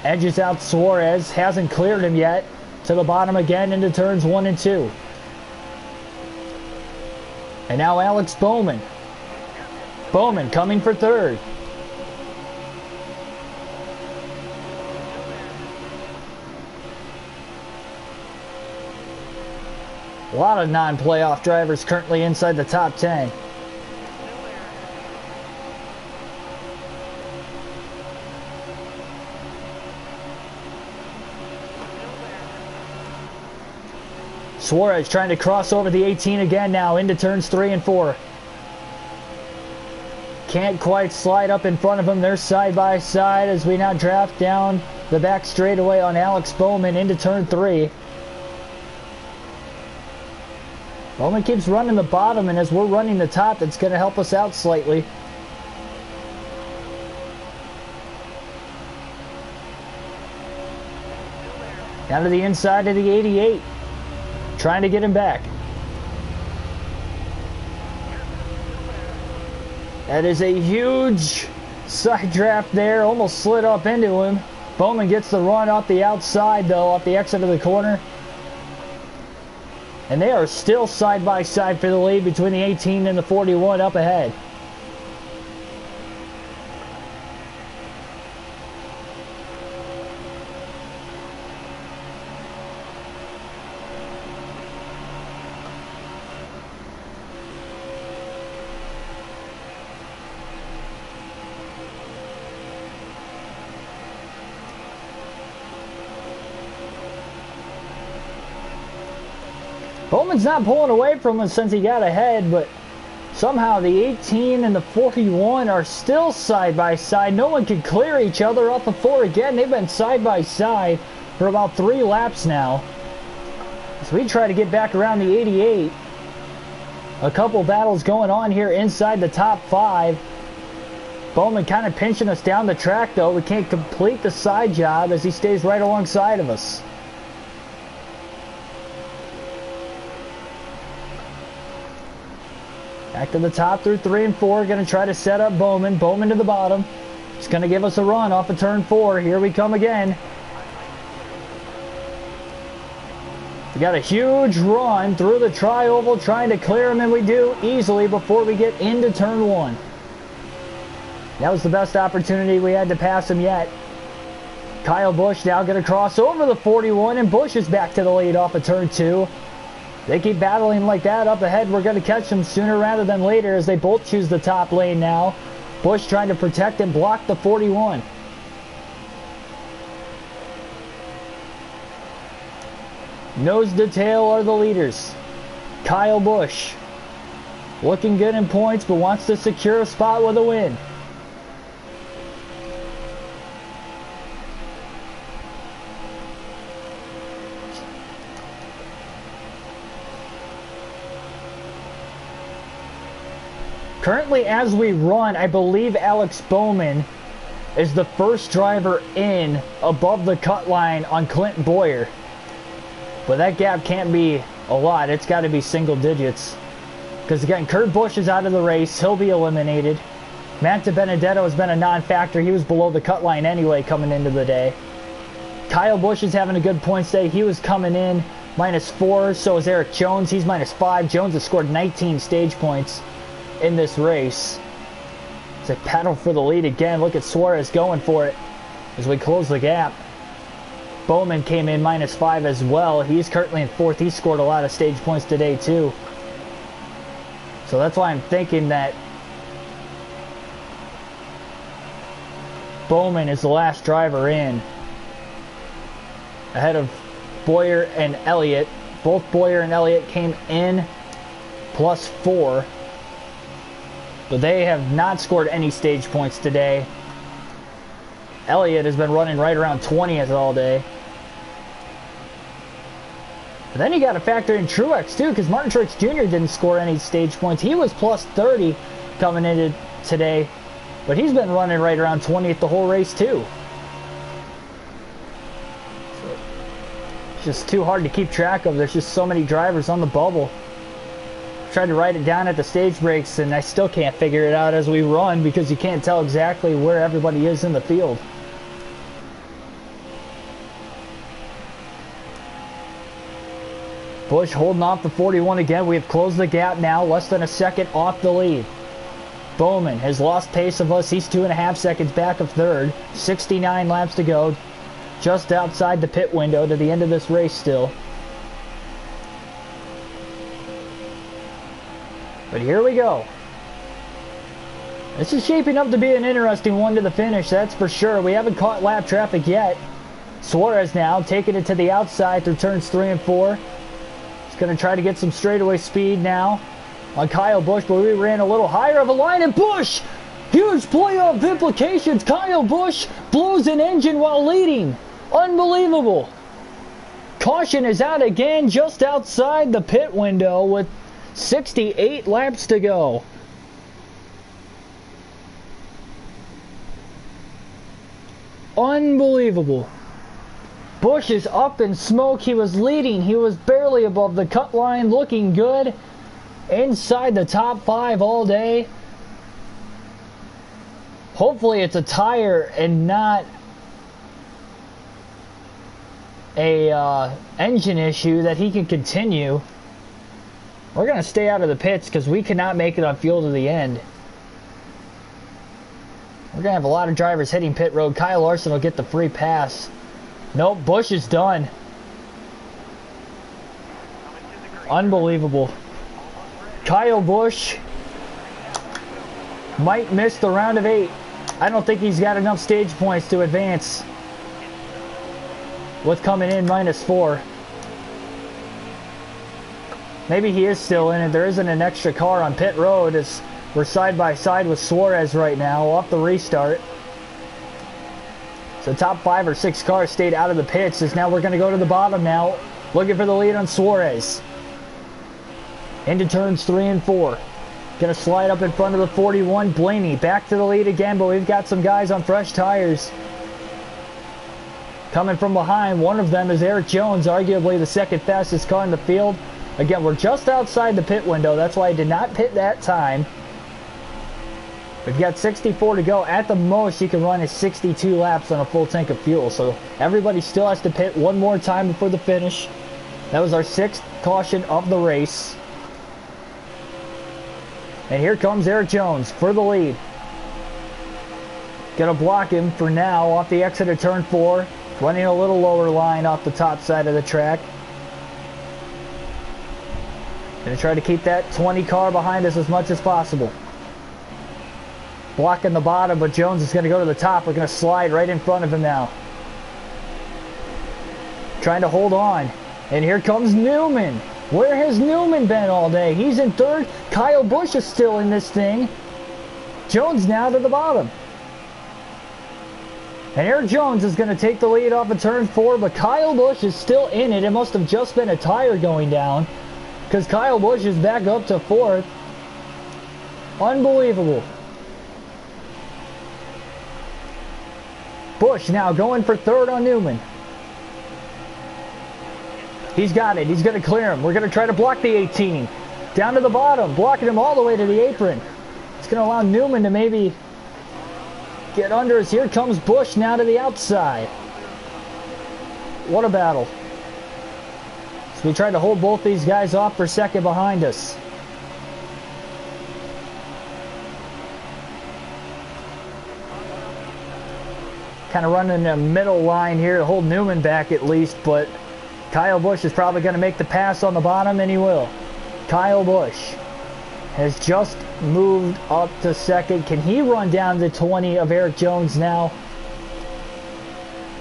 edges out Suarez, hasn't cleared him yet, to the bottom again into turns 1 and 2. And now Alex Bowman coming for third. A lot of non-playoff drivers currently inside the top 10. Suarez trying to cross over the 18 again now into turns 3 and 4. Can't quite slide up in front of him. They're side by side as we now draft down the back straightaway on Alex Bowman into turn 3. Bowman keeps running the bottom, and as we're running the top, that's going to help us out slightly. Down to the inside of the 88. Trying to get him back. That is a huge side draft there. Almost slid up into him. Bowman gets the run off the outside, though, off the exit of the corner. And they are still side by side for the lead between the 18 and the 41 up ahead. Bowman's not pulling away from him since he got ahead, but somehow the 18 and the 41 are still side by side. No one can clear each other off the 4 again. They've been side by side for about 3 laps now. So we try to get back around the 88. A couple battles going on here inside the top 5. Bowman kind of pinching us down the track, though. We can't complete the side job as he stays right alongside of us. Back to the top through 3 and 4. Going to try to set up Bowman. Bowman to the bottom. It's going to give us a run off of turn 4. Here we come again. We got a huge run through the tri-oval trying to clear him, and we do easily before we get into turn 1. That was the best opportunity we had to pass him yet. Kyle Busch now going to cross over the 41, and Busch is back to the lead off of turn 2. They keep battling like that up ahead. We're going to catch them sooner rather than later as they both choose the top lane now. Busch trying to protect and block the 41. Nose to tail are the leaders. Kyle Busch looking good in points, but wants to secure a spot with a win. Currently, as we run, I believe Alex Bowman is the first driver in above the cut line on Clint Boyer. But that gap can't be a lot. It's got to be single digits. Because again, Kurt Busch is out of the race. He'll be eliminated. Matt DiBenedetto has been a non-factor. He was below the cut line anyway coming into the day. Kyle Busch is having a good points day. He was coming in -4. So is Eric Jones. He's -5. Jones has scored 19 stage points in this race. It's a battle for the lead again. Look at Suarez going for it as we close the gap. Bowman came in -5 as well. He's currently in 4th. He scored a lot of stage points today too. So that's why I'm thinking that Bowman is the last driver in, ahead of Boyer and Elliott. Both Boyer and Elliott came in +4. But they have not scored any stage points today. Elliott has been running right around 20th all day. But then you got to factor in Truex too, because Martin Truex Jr. didn't score any stage points. He was +30 coming into today, but he's been running right around 20th the whole race too. So just too hard to keep track of. There's just so many drivers on the bubble. Tried to write it down at the stage breaks, and I still can't figure it out as we run because you can't tell exactly where everybody is in the field. Busch holding off the 41 again. We have closed the gap now, less than a second off the lead. Bowman has lost pace of us. He's 2.5 seconds back of third. 69 laps to go. Just outside the pit window to the end of this race still. But here we go. This is shaping up to be an interesting one to the finish, that's for sure. We haven't caught lap traffic yet. Suarez now taking it to the outside through turns 3 and 4. Going to try to get some straightaway speed now on Kyle Busch, but we ran a little higher of a line, and Busch! Huge playoff implications. Kyle Busch blows an engine while leading. Unbelievable. Caution is out again just outside the pit window with 68 laps to go. Unbelievable. Busch is up in smoke. He was leading. He was barely above the cut line, looking good. Inside the top 5 all day. Hopefully it's a tire and not a engine issue that he can continue. We're going to stay out of the pits because we cannot make it on fuel to the end. We're going to have a lot of drivers hitting pit road. Kyle Larson will get the free pass. Nope, Busch is done. Unbelievable. Kyle Busch might miss the round of 8. I don't think he's got enough stage points to advance with coming in -4. Maybe he is still in it. There isn't an extra car on pit road as we're side by side with Suarez right now off the restart. So top 5 or 6 cars stayed out of the pits as now we're going to go to the bottom now. Looking for the lead on Suarez. Into turns 3 and 4. Going to slide up in front of the 41. Blaney back to the lead again, but we've got some guys on fresh tires. Coming from behind, one of them is Eric Jones, arguably the second fastest car in the field. Again, we're just outside the pit window. That's why I did not pit that time. We've got 64 to go. At the most, you can run is 62 laps on a full tank of fuel. So everybody still has to pit one more time before the finish. That was our 6th caution of the race. And here comes Eric Jones for the lead. Gonna block him for now off the exit of turn 4. Running a little lower line off the top side of the track. Gonna try to keep that 20 car behind us as much as possible. Blocking the bottom, but Jones is going to go to the top. We're going to slide right in front of him now. Trying to hold on. And here comes Newman. Where has Newman been all day? He's in 3rd. Kyle Busch is still in this thing. Jones now to the bottom. And Eric Jones is going to take the lead off of turn 4, but Kyle Busch is still in it. It must have just been a tire going down because Kyle Busch is back up to 4th. Unbelievable. Busch now going for 3rd on Newman. He's got it. He's going to clear him. We're going to try to block the 18. Down to the bottom, blocking him all the way to the apron. It's going to allow Newman to maybe get under us. Here comes Busch now to the outside. What a battle. So we tried to hold both these guys off for second behind us. Kind of running a middle line here to hold Newman back at least, but Kyle Busch is probably going to make the pass on the bottom, and he will. Kyle Busch has just moved up to 2nd. Can he run down the 20 of Eric Jones now?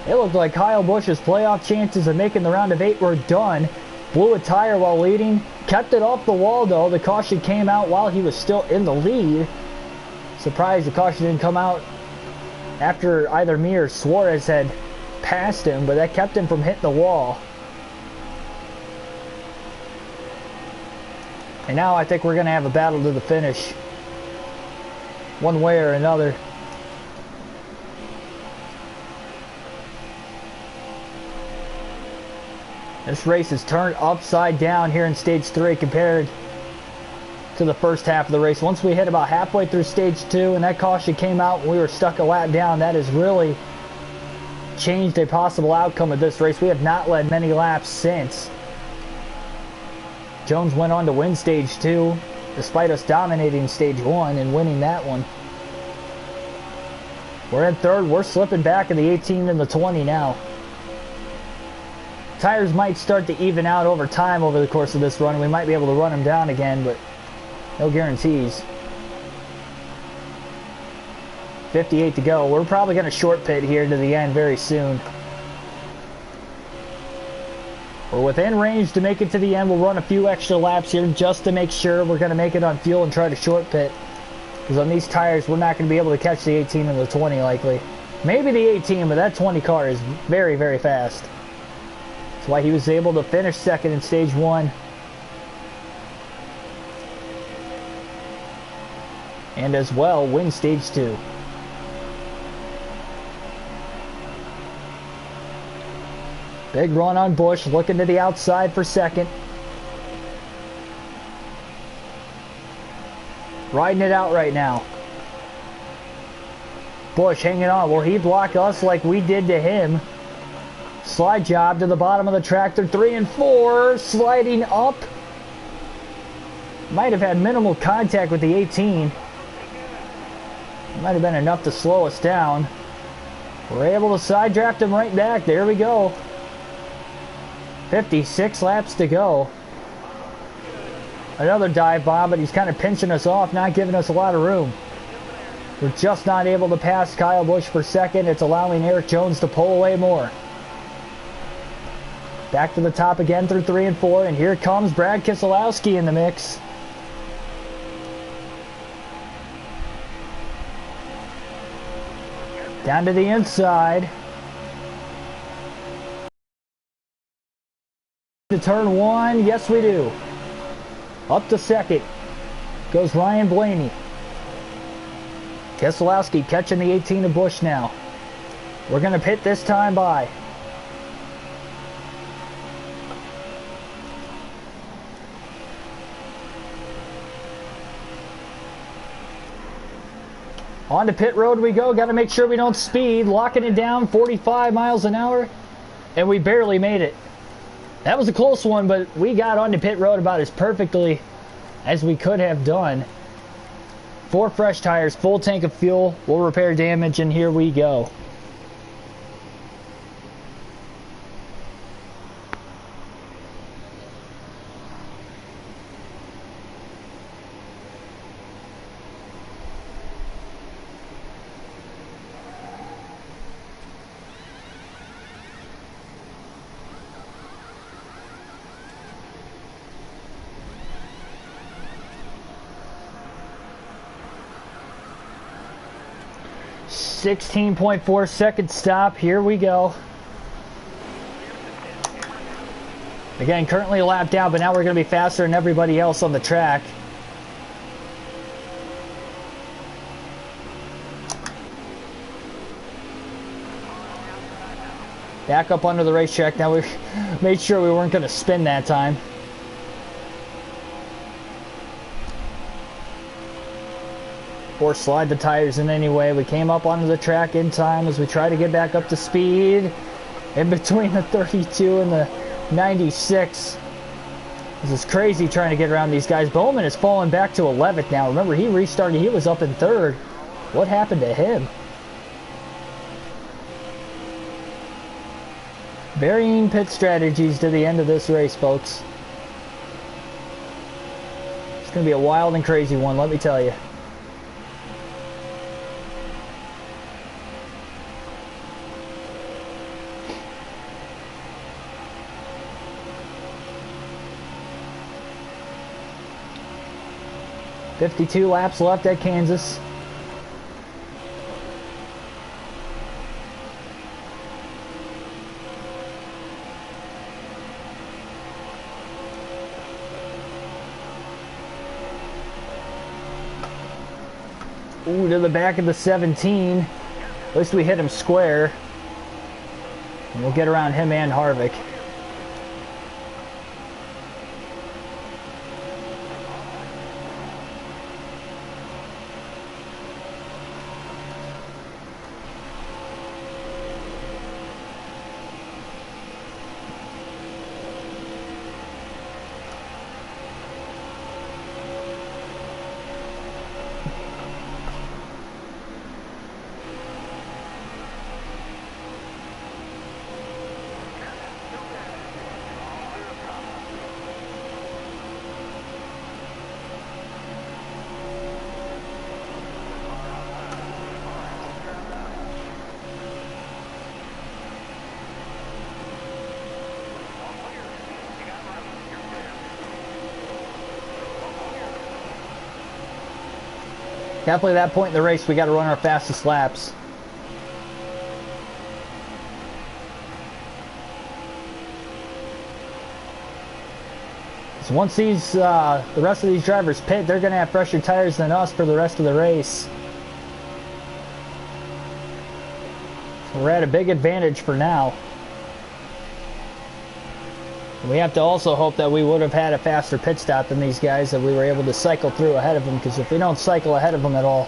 It looked like Kyle Busch's playoff chances of making the round of 8 were done. Blew a tire while leading. Kept it off the wall, though. The caution came out while he was still in the lead. Surprised the caution didn't come out after either me or Suarez had passed him, but that kept him from hitting the wall. And now I think we're going to have a battle to the finish. One way or another. This race is turned upside down here in stage 3 compared to the first half of the race. Once we hit about halfway through stage 2 and that caution came out and we were stuck a lap down, that has really changed a possible outcome of this race. We have not led many laps since. Jones went on to win stage 2 despite us dominating stage 1 and winning that one. We're in third. We're slipping back in the 18 and the 20 now. Tires might start to even out over time over the course of this run. We might be able to run them down again, but no guarantees. 58 to go. We're probably going to short pit here to the end very soon. We're within range to make it to the end. We'll run a few extra laps here just to make sure we're going to make it on fuel and try to short pit. Because on these tires, we're not going to be able to catch the 18 and the 20 likely. Maybe the 18, but that 20 car is very, very fast. That's why he was able to finish second in stage 1. And as well, win stage 2. Big run on Busch, looking to the outside for second. Riding it out right now. Busch hanging on. Will he block us like we did to him? Slide job to the bottom of the tractor. 3 and 4. Sliding up. Might have had minimal contact with the 18. Might have been enough to slow us down. We're able to side draft him right back. There we go. 56 laps to go. Another dive bomb, but he's kind of pinching us off, not giving us a lot of room. We're just not able to pass Kyle Busch for second. It's allowing Eric Jones to pull away more. Back to the top again through 3 and 4, and here comes Brad Keselowski in the mix. Down to the inside. To turn 1, yes we do. Up to second goes Ryan Blaney. Keselowski catching the 18 of Busch now. We're going to pit this time by. On to pit road we go. Got to make sure we don't speed. Locking it down 45 miles an hour. And we barely made it. That was a close one, but we got onto pit road about as perfectly as we could have done. 4 fresh tires, full tank of fuel. We'll repair damage, and here we go. .4 second stop. Here we go. Again, currently a lap down, but now we're going to be faster than everybody else on the track. Back up under the racetrack. Now we made sure we weren't going to spin that time. Or slide the tires in anyway. We came up onto the track in time as we try to get back up to speed. In between the 32 and the 96. This is crazy trying to get around these guys. Bowman is falling back to 11th now. Remember, he restarted. He was up in 3rd. What happened to him? Varying pit strategies to the end of this race, folks. It's going to be a wild and crazy one, let me tell you. .52 laps left at Kansas. Ooh, to the back of the 17. At least we hit him square. And we'll get around him and Harvick. Definitely that point in the race, we got to run our fastest laps. So once these, the rest of these drivers pit, they're going to have fresher tires than us for the rest of the race. So we're at a big advantage for now. We have to also hope that we would have had a faster pit stop than these guys, that we were able to cycle through ahead of them, because if we don't cycle ahead of them at all,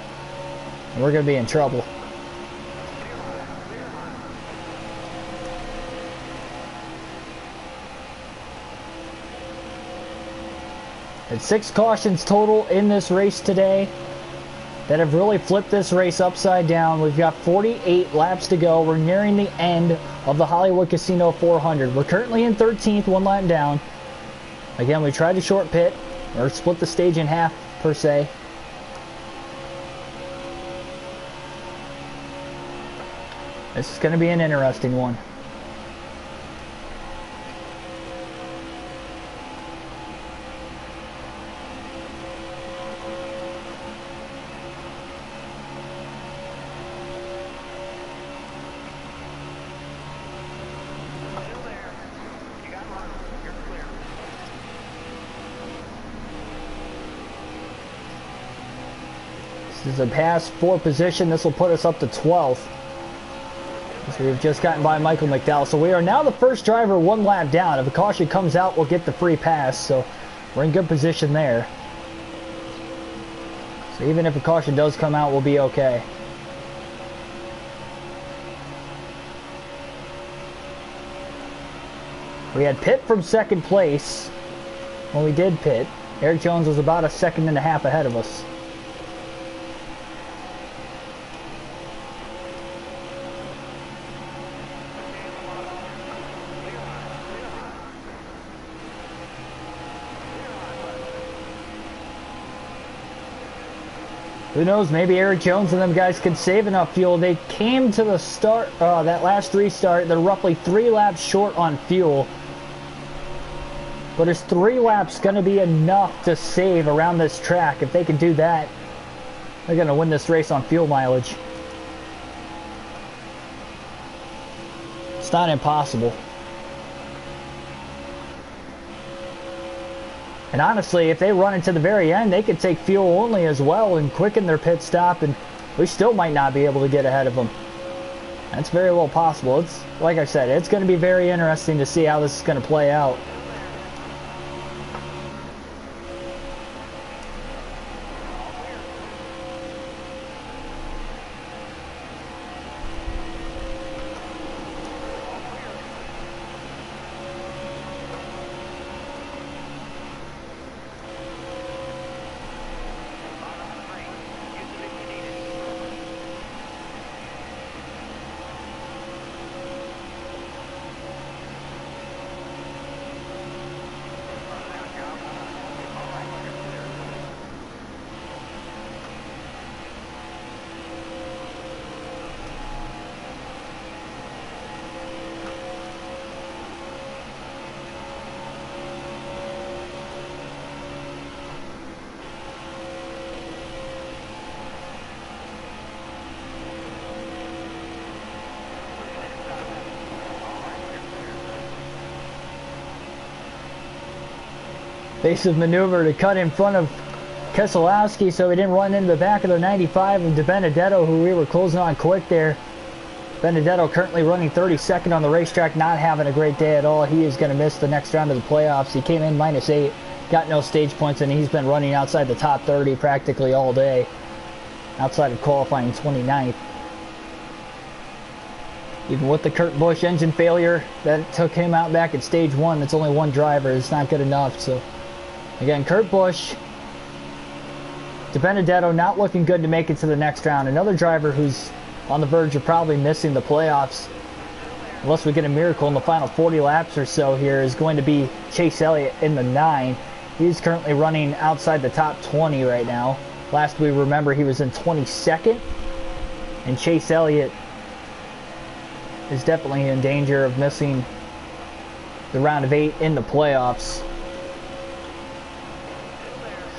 we're going to be in trouble. It's 6 cautions total in this race today that have really flipped this race upside down. We've got 48 laps to go. We're nearing the end of the Hollywood Casino 400. We're currently in 13th, 1 lap down. Again, we tried to short pit, or split the stage in half, per se. This is going to be an interesting one. This is a pass for position. This will put us up to 12th. So we've just gotten by Michael McDowell. So we are now the first driver 1 lap down. If a caution comes out, we'll get the free pass. So we're in good position there. So even if a caution does come out, we'll be okay. We had pit from second place when we did pit. Eric Jones was about 1.5 seconds ahead of us. Who knows, maybe Eric Jones and them guys could save enough fuel. They came to the start, that last restart, they're roughly 3 laps short on fuel. But is 3 laps going to be enough to save around this track? If they can do that, they're going to win this race on fuel mileage. It's not impossible. And honestly, if they run into the very end, they could take fuel only as well and quicken their pit stop, and we still might not be able to get ahead of them. That's very well possible. It's, like I said, it's going to be very interesting to see how this is going to play out. Evasive maneuver to cut in front of Keselowski so he didn't run into the back of the 95 of DiBenedetto, who we were closing on quick there. Benedetto currently running 32nd on the racetrack, not having a great day at all. He is going to miss the next round of the playoffs. He came in -8, got no stage points, and he's been running outside the top 30 practically all day, outside of qualifying 29th. Even with the Kurt Busch engine failure that took him out back at stage 1, that's only 1 driver. It's not good enough. So again, Kurt Busch, DiBenedetto not looking good to make it to the next round. Another driver who's on the verge of probably missing the playoffs, unless we get a miracle in the final 40 laps or so here, is going to be Chase Elliott in the 9. He's currently running outside the top 20 right now. Last we remember, he was in 22nd. And Chase Elliott is definitely in danger of missing the round of 8 in the playoffs.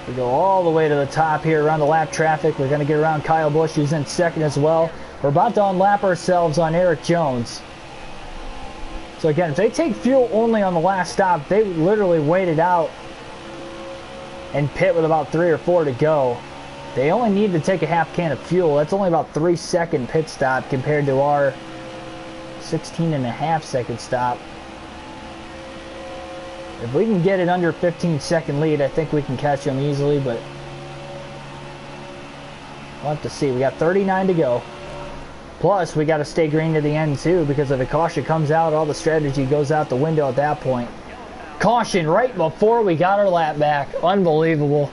We go all the way to the top here around the lap traffic. We're going to get around Kyle Busch, who's in second as well. We're about to unlap ourselves on Eric Jones. So again, if they take fuel only on the last stop, they literally waited out and pit with about 3 or 4 to go. They only need to take a half can of fuel. That's only about 3-second pit stop compared to our 16.5-second stop. If we can get it under 15-second lead, I think we can catch them easily, but we'll have to see. We got 39 to go. Plus, we got to stay green to the end, too, because if a caution comes out, all the strategy goes out the window at that point. Caution right before we got our lap back. Unbelievable.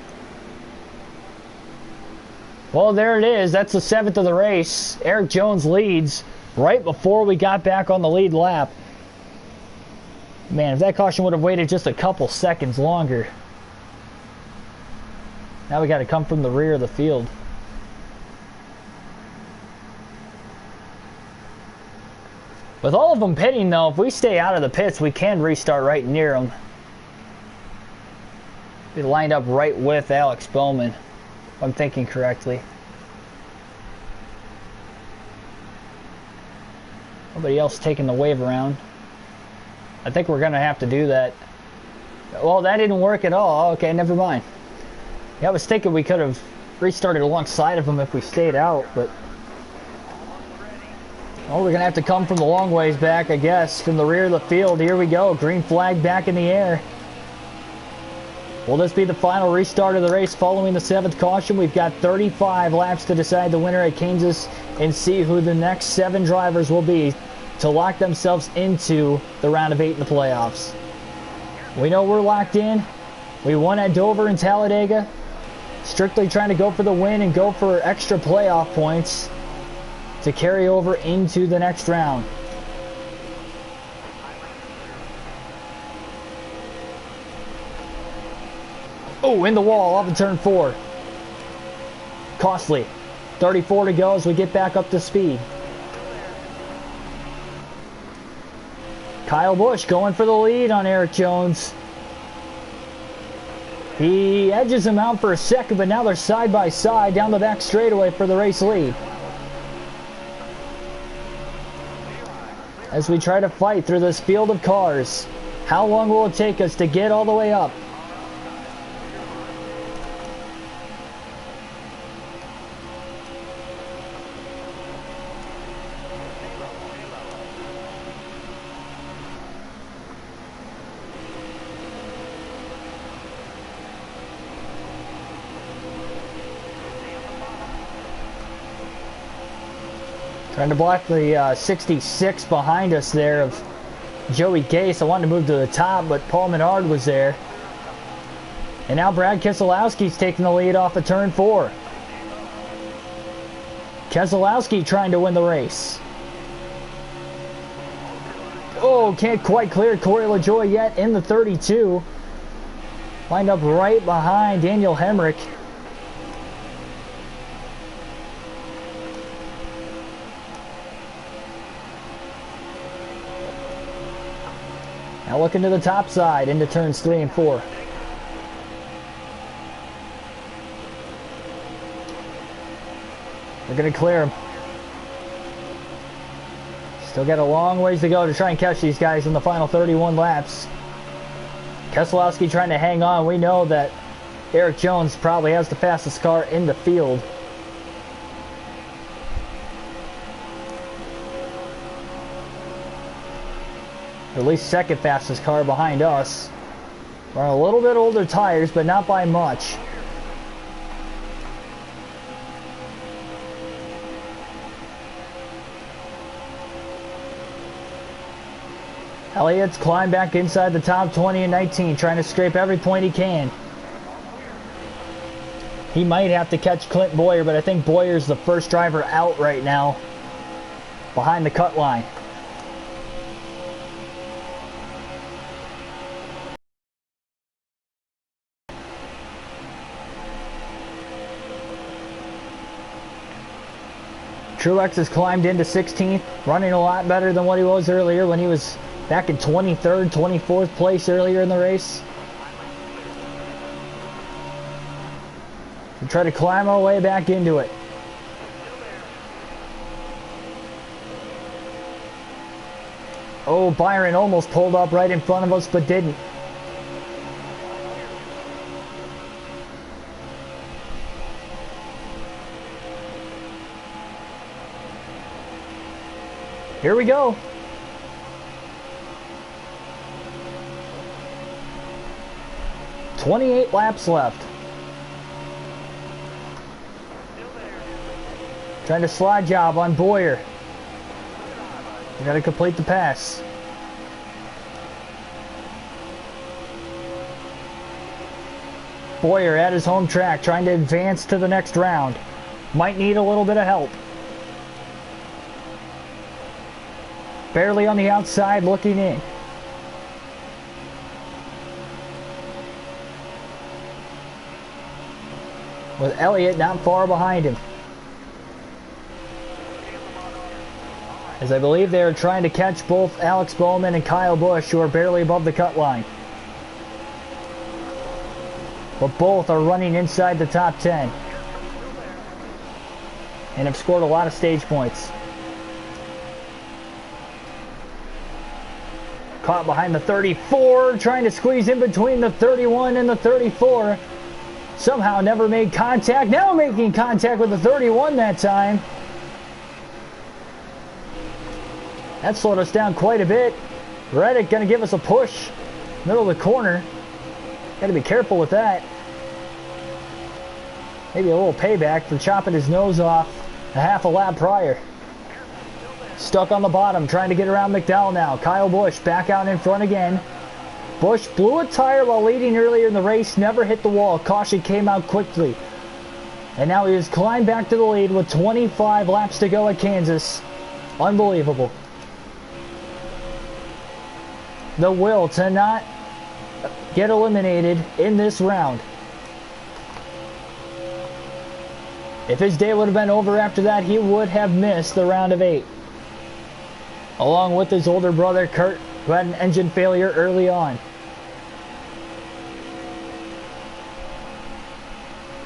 Well, there it is. That's the 7th of the race. Eric Jones leads right before we got back on the lead lap. Man, if that caution would have waited just a couple seconds longer. Now we got to come from the rear of the field. With all of them pitting, though, if we stay out of the pits, we can restart right near them. We lined up right with Alex Bowman, if I'm thinking correctly. Nobody else taking the wave around. I think we're going to have to do that. Well, that didn't work at all. Okay, never mind. Yeah, I was thinking we could have restarted alongside of them if we stayed out, but... well, we're going to have to come from the long ways back, I guess, from the rear of the field. Here we go. Green flag back in the air. Will this be the final restart of the race following the 7th caution? We've got 35 laps to decide the winner at Kansas and see who the next 7 drivers will be to lock themselves into the round of 8 in the playoffs. We know we're locked in. We won at Dover and Talladega. Strictly trying to go for the win and go for extra playoff points to carry over into the next round. Oh, in the wall off of turn 4. Costly. 34 to go as we get back up to speed. Kyle Busch going for the lead on Eric Jones. He edges him out for a second, but now they're side by side down the back straightaway for the race lead. As we try to fight through this field of cars, how long will it take us to get all the way up? Trying to block the 66 behind us there of Joey Gase. I wanted to move to the top, but Paul Menard was there. And now Brad Keselowski's taking the lead off of turn 4. Keselowski trying to win the race. Oh, can't quite clear Corey LaJoie yet in the 32. Lined up right behind Daniel Hemrick. Now looking to the top side into turns 3 and 4. We're going to clear them. Still got a long ways to go to try and catch these guys in the final 31 laps. Keselowski trying to hang on. We know that Eric Jones probably has the fastest car in the field. At least second fastest car behind us. We're on a little bit older tires, but not by much. Elliott's climbed back inside the top 20 in 19, trying to scrape every point he can. He might have to catch Clint Boyer, but I think Boyer's the first driver out right now behind the cut line. Truex has climbed into 16th, running a lot better than what he was earlier when he was back in 23rd, 24th place earlier in the race. We try to climb our way back into it. Oh, Byron almost pulled up right in front of us, but didn't. Here we go. "28 laps left." Trying to slide job on Boyer. We gotta complete the pass. Boyer at his home track, trying to advance to the next round. Might need a little bit of help. Barely on the outside, looking in. With Elliott not far behind him. As I believe they are trying to catch both Alex Bowman and Kyle Busch, who are barely above the cut line. But both are running inside the top 10. And have scored a lot of stage points. Caught behind the 34, trying to squeeze in between the 31 and the 34. Somehow never made contact. Now making contact with the 31 that time. That slowed us down quite a bit. Reddick going to give us a push. Middle of the corner. Got to be careful with that. Maybe a little payback for chopping his nose off a half a lap prior. Stuck on the bottom, trying to get around McDowell now. Kyle Busch back out in front again. Busch blew a tire while leading earlier in the race, never hit the wall. Caution came out quickly. And now he has climbed back to the lead with 25 laps to go at Kansas. Unbelievable. The will to not get eliminated in this round. If his day would have been over after that, he would have missed the round of 8. Along with his older brother Kurt, who had an engine failure early on.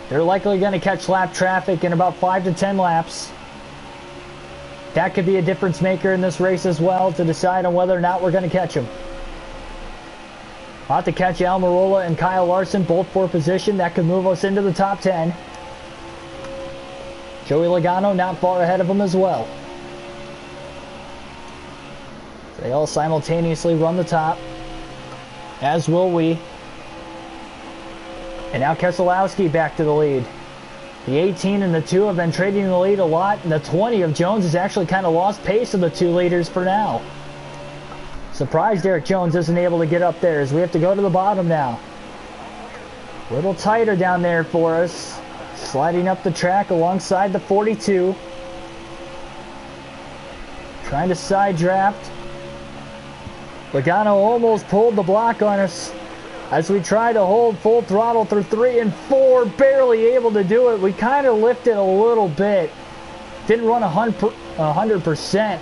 They're likely going to catch lap traffic in about 5 to 10 laps. That could be a difference maker in this race as well to decide on whether or not we're going to catch him. We'll have to catch Almirola and Kyle Larson both for position. That could move us into the top 10. Joey Logano not far ahead of him as well. They all simultaneously run the top, as will we. And now Keselowski back to the lead. The 18 and the 2 have been trading the lead a lot, and the 20 of Jones has actually kind of lost pace of the 2 leaders for now. Surprised Eric Jones isn't able to get up there as we have to go to the bottom now. A little tighter down there for us. Sliding up the track alongside the 42. Trying to side draft. Logano almost pulled the block on us as we try to hold full throttle through 3 and 4. Barely able to do it. We kind of lifted a little bit. Didn't run 100%.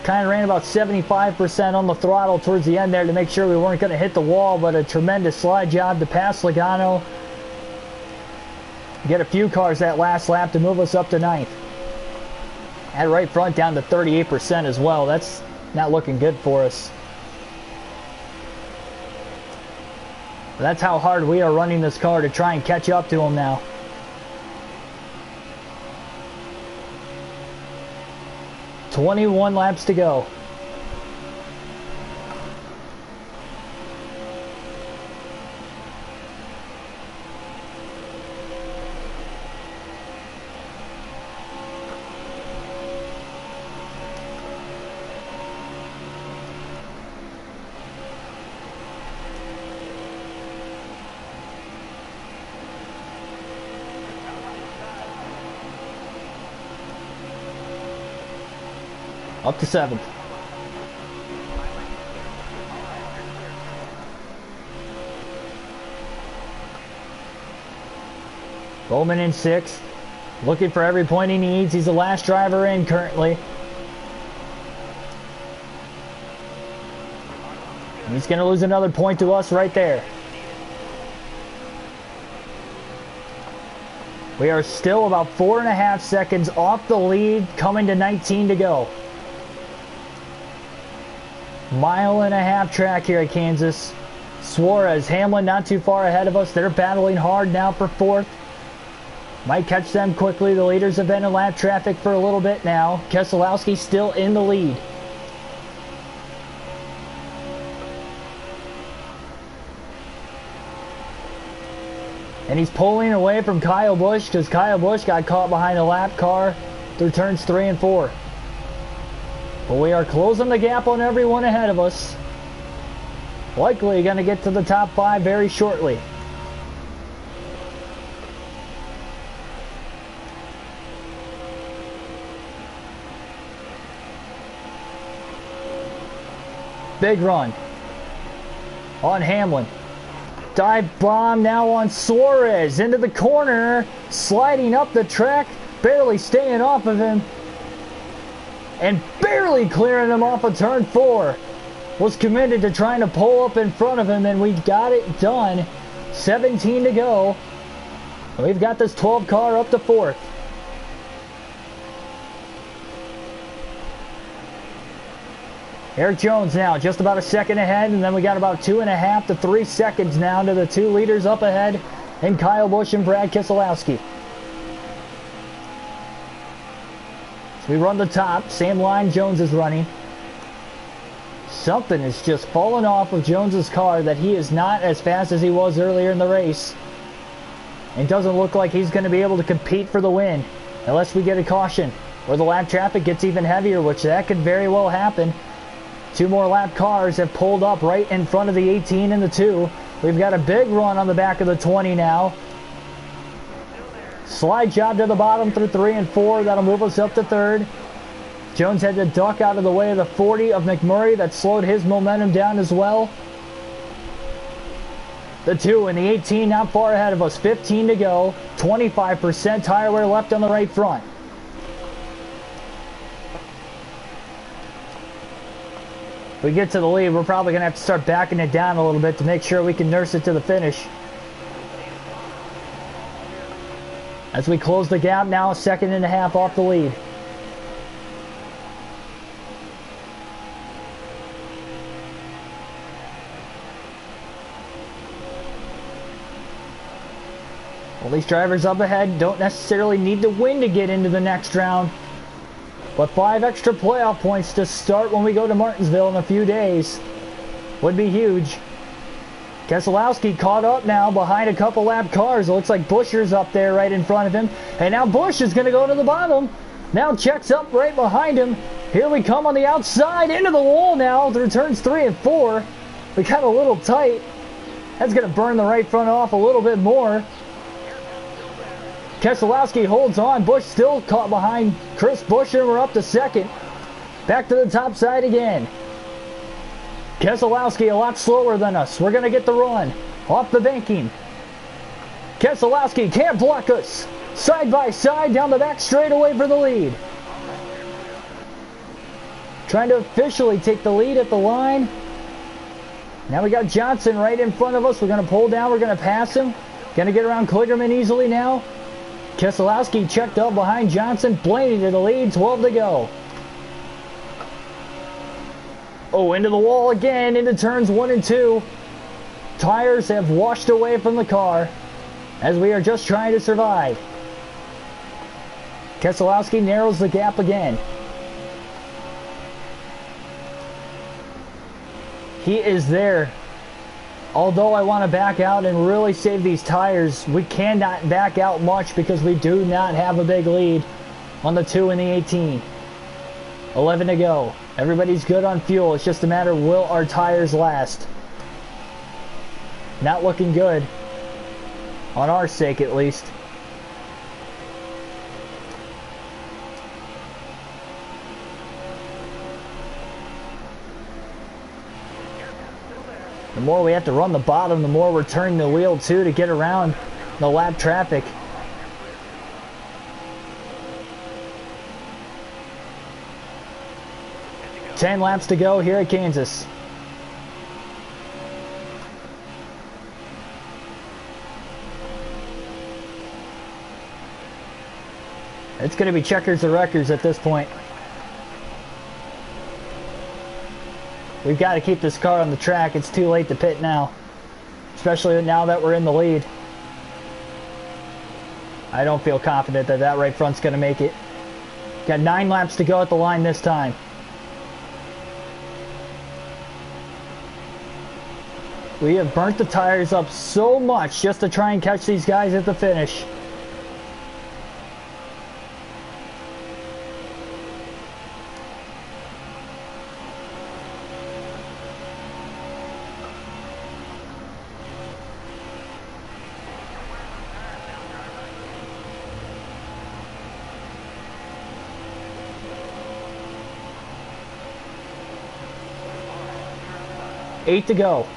Kind of ran about 75% on the throttle towards the end there to make sure we weren't going to hit the wall, but a tremendous slide job to pass Logano. Get a few cars that last lap to move us up to 9th. At right front down to 38% as well. That's not looking good for us. But that's how hard we are running this car to try and catch up to him now. "21 laps to go. Up to 7th. Bowman in 6th. Looking for every point he needs. He's the last driver in currently. He's going to lose another point to us right there. We are still about 4.5 seconds off the lead, coming to 19 to go. 1.5 mile track here at Kansas. Suarez, Hamlin not too far ahead of us. They're battling hard now for 4th. Might catch them quickly. The leaders have been in lap traffic for a little bit now. Keselowski still in the lead. And he's pulling away from Kyle Busch because Kyle Busch got caught behind a lap car through turns 3 and 4. But we are closing the gap on everyone ahead of us. Likely going to get to the top 5 very shortly. Big run on Hamlin. Dive bomb now on Suarez into the corner, sliding up the track, barely staying off of him, and barely clearing him off of turn 4. Was committed to trying to pull up in front of him, and we got it done. 17 to go. We've got this 12 car up to 4th. Eric Jones now just about a second ahead, and then we got about 2.5 to 3 seconds now to the 2 leaders up ahead, and Kyle Busch and Brad Keselowski. So we run the top, same line Jones is running. Something is just falling off of Jones's car, that he is not as fast as he was earlier in the race. It doesn't look like he's going to be able to compete for the win unless we get a caution or the lap traffic gets even heavier, which that could very well happen. 2 more lap cars have pulled up right in front of the 18 and the 2. We've got a big run on the back of the 20 now. Slide job to the bottom through 3 and 4. That'll move us up to 3rd. Jones had to duck out of the way of the 40 of McMurray. That slowed his momentum down as well. The 2 and the 18 not far ahead of us. 15 to go. 25% tire wear left on the right front. If we get to the lead, we're probably going to have to start backing it down a little bit to make sure we can nurse it to the finish. As we close the gap now, 1.5 seconds off the lead. Well, these drivers up ahead don't necessarily need to win to get into the next round. But 5 extra playoff points to start when we go to Martinsville in a few days would be huge. Keselowski caught up now behind a couple lap cars. It looks like Buescher's up there right in front of him. And now Busch is going to go to the bottom. Now checks up right behind him. Here we come on the outside into the wall now through turns 3 and 4. We got a little tight. That's going to burn the right front off a little bit more. Keselowski holds on. Busch still caught behind Chris Buescher. We're up to 2nd. Back to the top side again. Keselowski a lot slower than us. We're going to get the run. Off the banking. Keselowski can't block us. Side by side down the back straightaway for the lead. Trying to officially take the lead at the line. Now we got Johnson right in front of us. We're going to pull down. We're going to pass him. Going to get around Kligerman easily now. Keselowski checked up behind Johnson. Blaney to the lead. 12 to go. Oh, into the wall again. Into turns 1 and 2. Tires have washed away from the car as we are just trying to survive. Keselowski narrows the gap again. He is there. Although I want to back out and really save these tires, we cannot back out much because we do not have a big lead on the 2 and the 18. 11 to go. Everybody's good on fuel. It's just a matter of will our tires last. Not looking good. On our sake, at least. The more we have to run the bottom, the more we're turning the wheel too to get around the lap traffic. Ten laps to go here at Kansas. It's going to be checkers of records at this point. We've got to keep this car on the track. It's too late to pit now, especially now that we're in the lead. I don't feel confident that that right front's going to make it. Got 9 laps to go at the line this time. We have burnt the tires up so much just to try and catch these guys at the finish. Eight to go.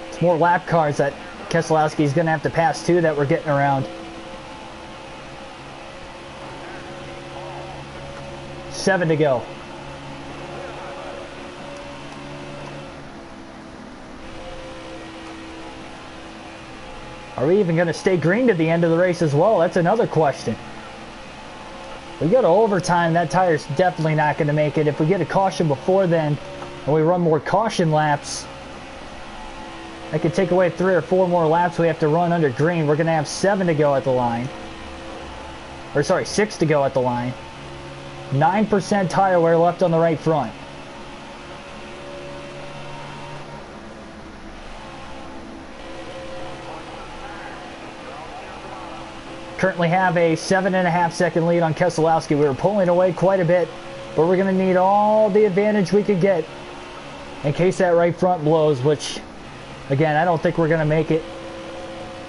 It's more lap cars that Keselowski's going to have to pass too that we're getting around. 7 to go. Are we even going to stay green to the end of the race as well? That's another question. We go to overtime, that tire's definitely not going to make it. If we get a caution before then, and we run more caution laps, that could take away 3 or 4 more laps we have to run under green. We're going to have 7 to go at the line. Or sorry, 6 to go at the line. 9% tire wear left on the right front. Currently have a 7.5 second lead on Keselowski. We were pulling away quite a bit, but we're going to need all the advantage we could get in case that right front blows, which, again, I don't think we're going to make it.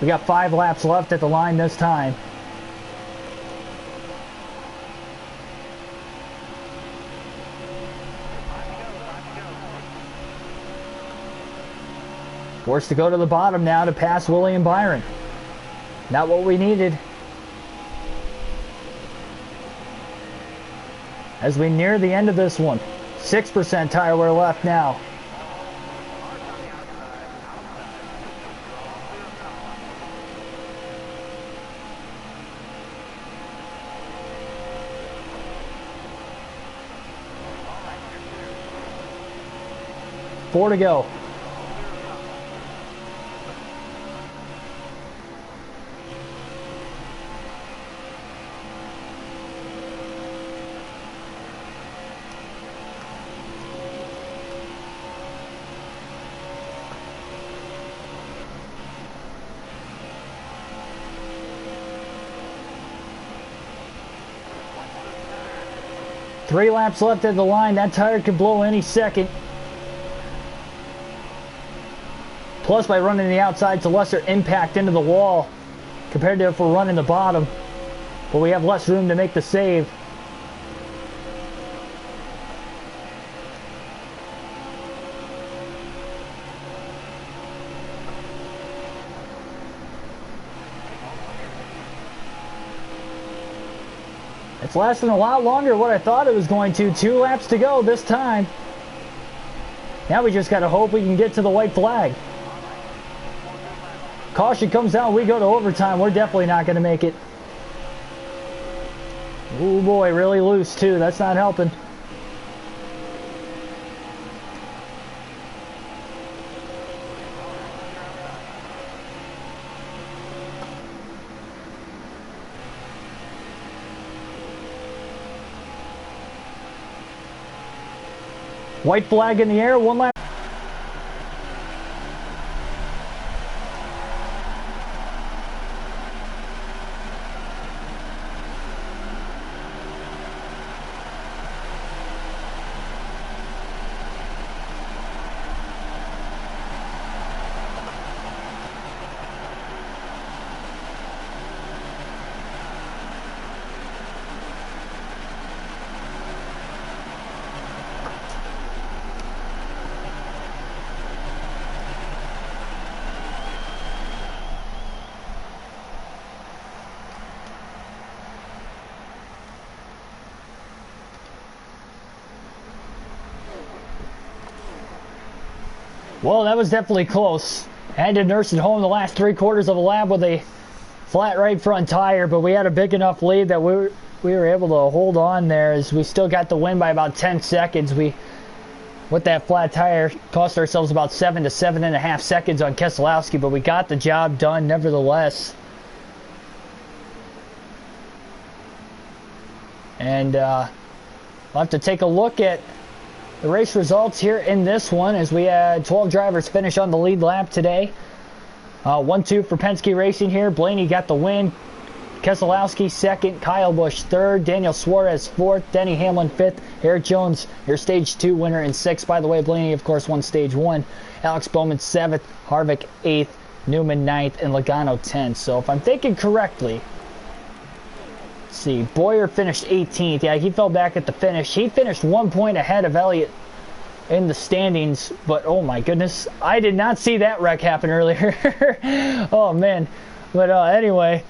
We got 5 laps left at the line this time. Forced to go to the bottom now to pass William Byron. Not what we needed. As we near the end of this one, 6% tire wear left now. Four to go. Three laps left at the line. That tire could blow any second. Plus, by running the outside, it's a lesser impact into the wall compared to if we're running the bottom. But we have less room to make the save. It's lasting a lot longer than what I thought it was going to. 2 laps to go this time. Now we just got to hope we can get to the white flag. Caution comes down, we go to overtime. We're definitely not going to make it. Oh boy, really loose too. That's not helping. White flag in the air, 1 lap. Well, that was definitely close. I had to nurse it home the last 3/4 of a lap with a flat right front tire, but we had a big enough lead that we were able to hold on there, as we still got the win by about 10 seconds. We, with that flat tire, cost ourselves about 7 to 7.5 seconds on Keselowski, but we got the job done nevertheless. And we'll have to take a look at the race results here in this one, as we had 12 drivers finish on the lead lap today. 1-2 for Penske Racing here. Blaney got the win. Keselowski second, Kyle Busch third, Daniel Suarez fourth, Denny Hamlin fifth, Eric Jones, your stage 2 winner, in sixth. By the way, Blaney, of course, won stage 1. Alex Bowman seventh, Harvick eighth, Newman ninth, and Logano 10th. So if I'm thinking correctly, let's see, Boyer finished 18th. Yeah, he fell back at the finish. He finished 1 point ahead of Elliott in the standings, but oh my goodness, I did not see that wreck happen earlier. Oh man. But anyway,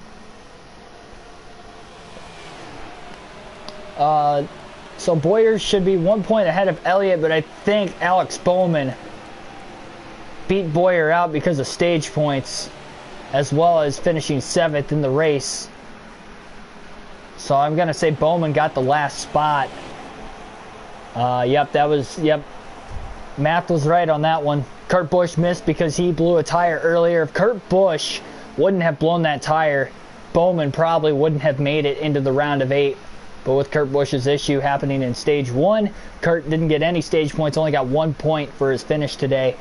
so Boyer should be 1 point ahead of Elliott, but I think Alex Bowman beat Boyer out because of stage points, as well as finishing 7th in the race. So I'm gonna say Bowman got the last spot. Yep, math was right on that one. Kurt Busch missed because he blew a tire earlier. If Kurt Busch wouldn't have blown that tire, Bowman probably wouldn't have made it into the round of 8. But with Kurt Busch's issue happening in stage 1, Kurt didn't get any stage points, only got 1 point for his finish today.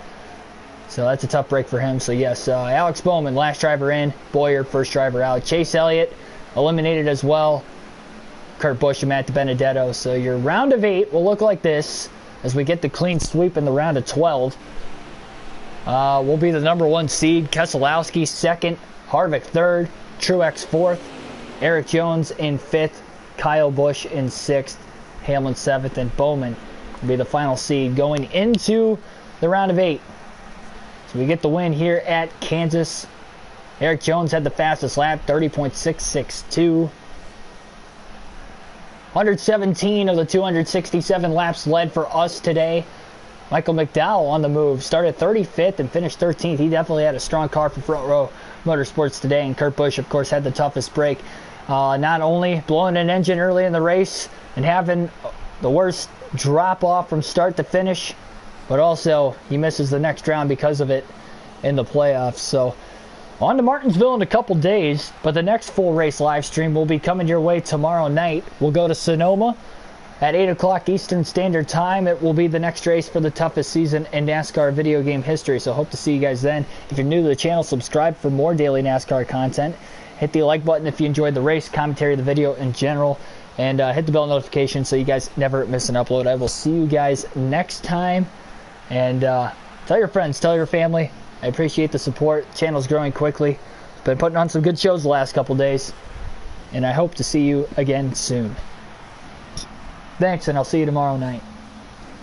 So that's a tough break for him. So yes, Alex Bowman, last driver in. Boyer, first driver out. Chase Elliott eliminated as well. Kurt Busch and Matt DiBenedetto. So your round of 8 will look like this, as we get the clean sweep in the round of 12. We'll be the number 1 seed. Keselowski second, Harvick third, Truex fourth, Eric Jones in fifth, Kyle Busch in 6th, Hamlin 7th, and Bowman will be the final seed going into the round of 8. So we get the win here at Kansas. Eric Jones had the fastest lap, 30.662. 117 of the 267 laps led for us today. Michael McDowell on the move, started 35th and finished 13th. He definitely had a strong car for Front Row Motorsports today, and Kurt Busch, of course, had the toughest break. Not only blowing an engine early in the race and having the worst drop-off from start to finish, but also he misses the next round because of it in the playoffs. So on to Martinsville in a couple days, but the next full race live stream will be coming your way tomorrow night. We'll go to Sonoma at 8 o'clock Eastern Standard Time. It will be the next race for the toughest season in NASCAR video game history, so hope to see you guys then. If you're new to the channel, subscribe for more daily NASCAR content. Hit the like button if you enjoyed the race, commentary of the video in general, and hit the bell notification so you guys never miss an upload. I will see you guys next time, and tell your friends, tell your family. I appreciate the support. The channel's growing quickly. Been putting on some good shows the last couple days, and I hope to see you again soon. Thanks, and I'll see you tomorrow night.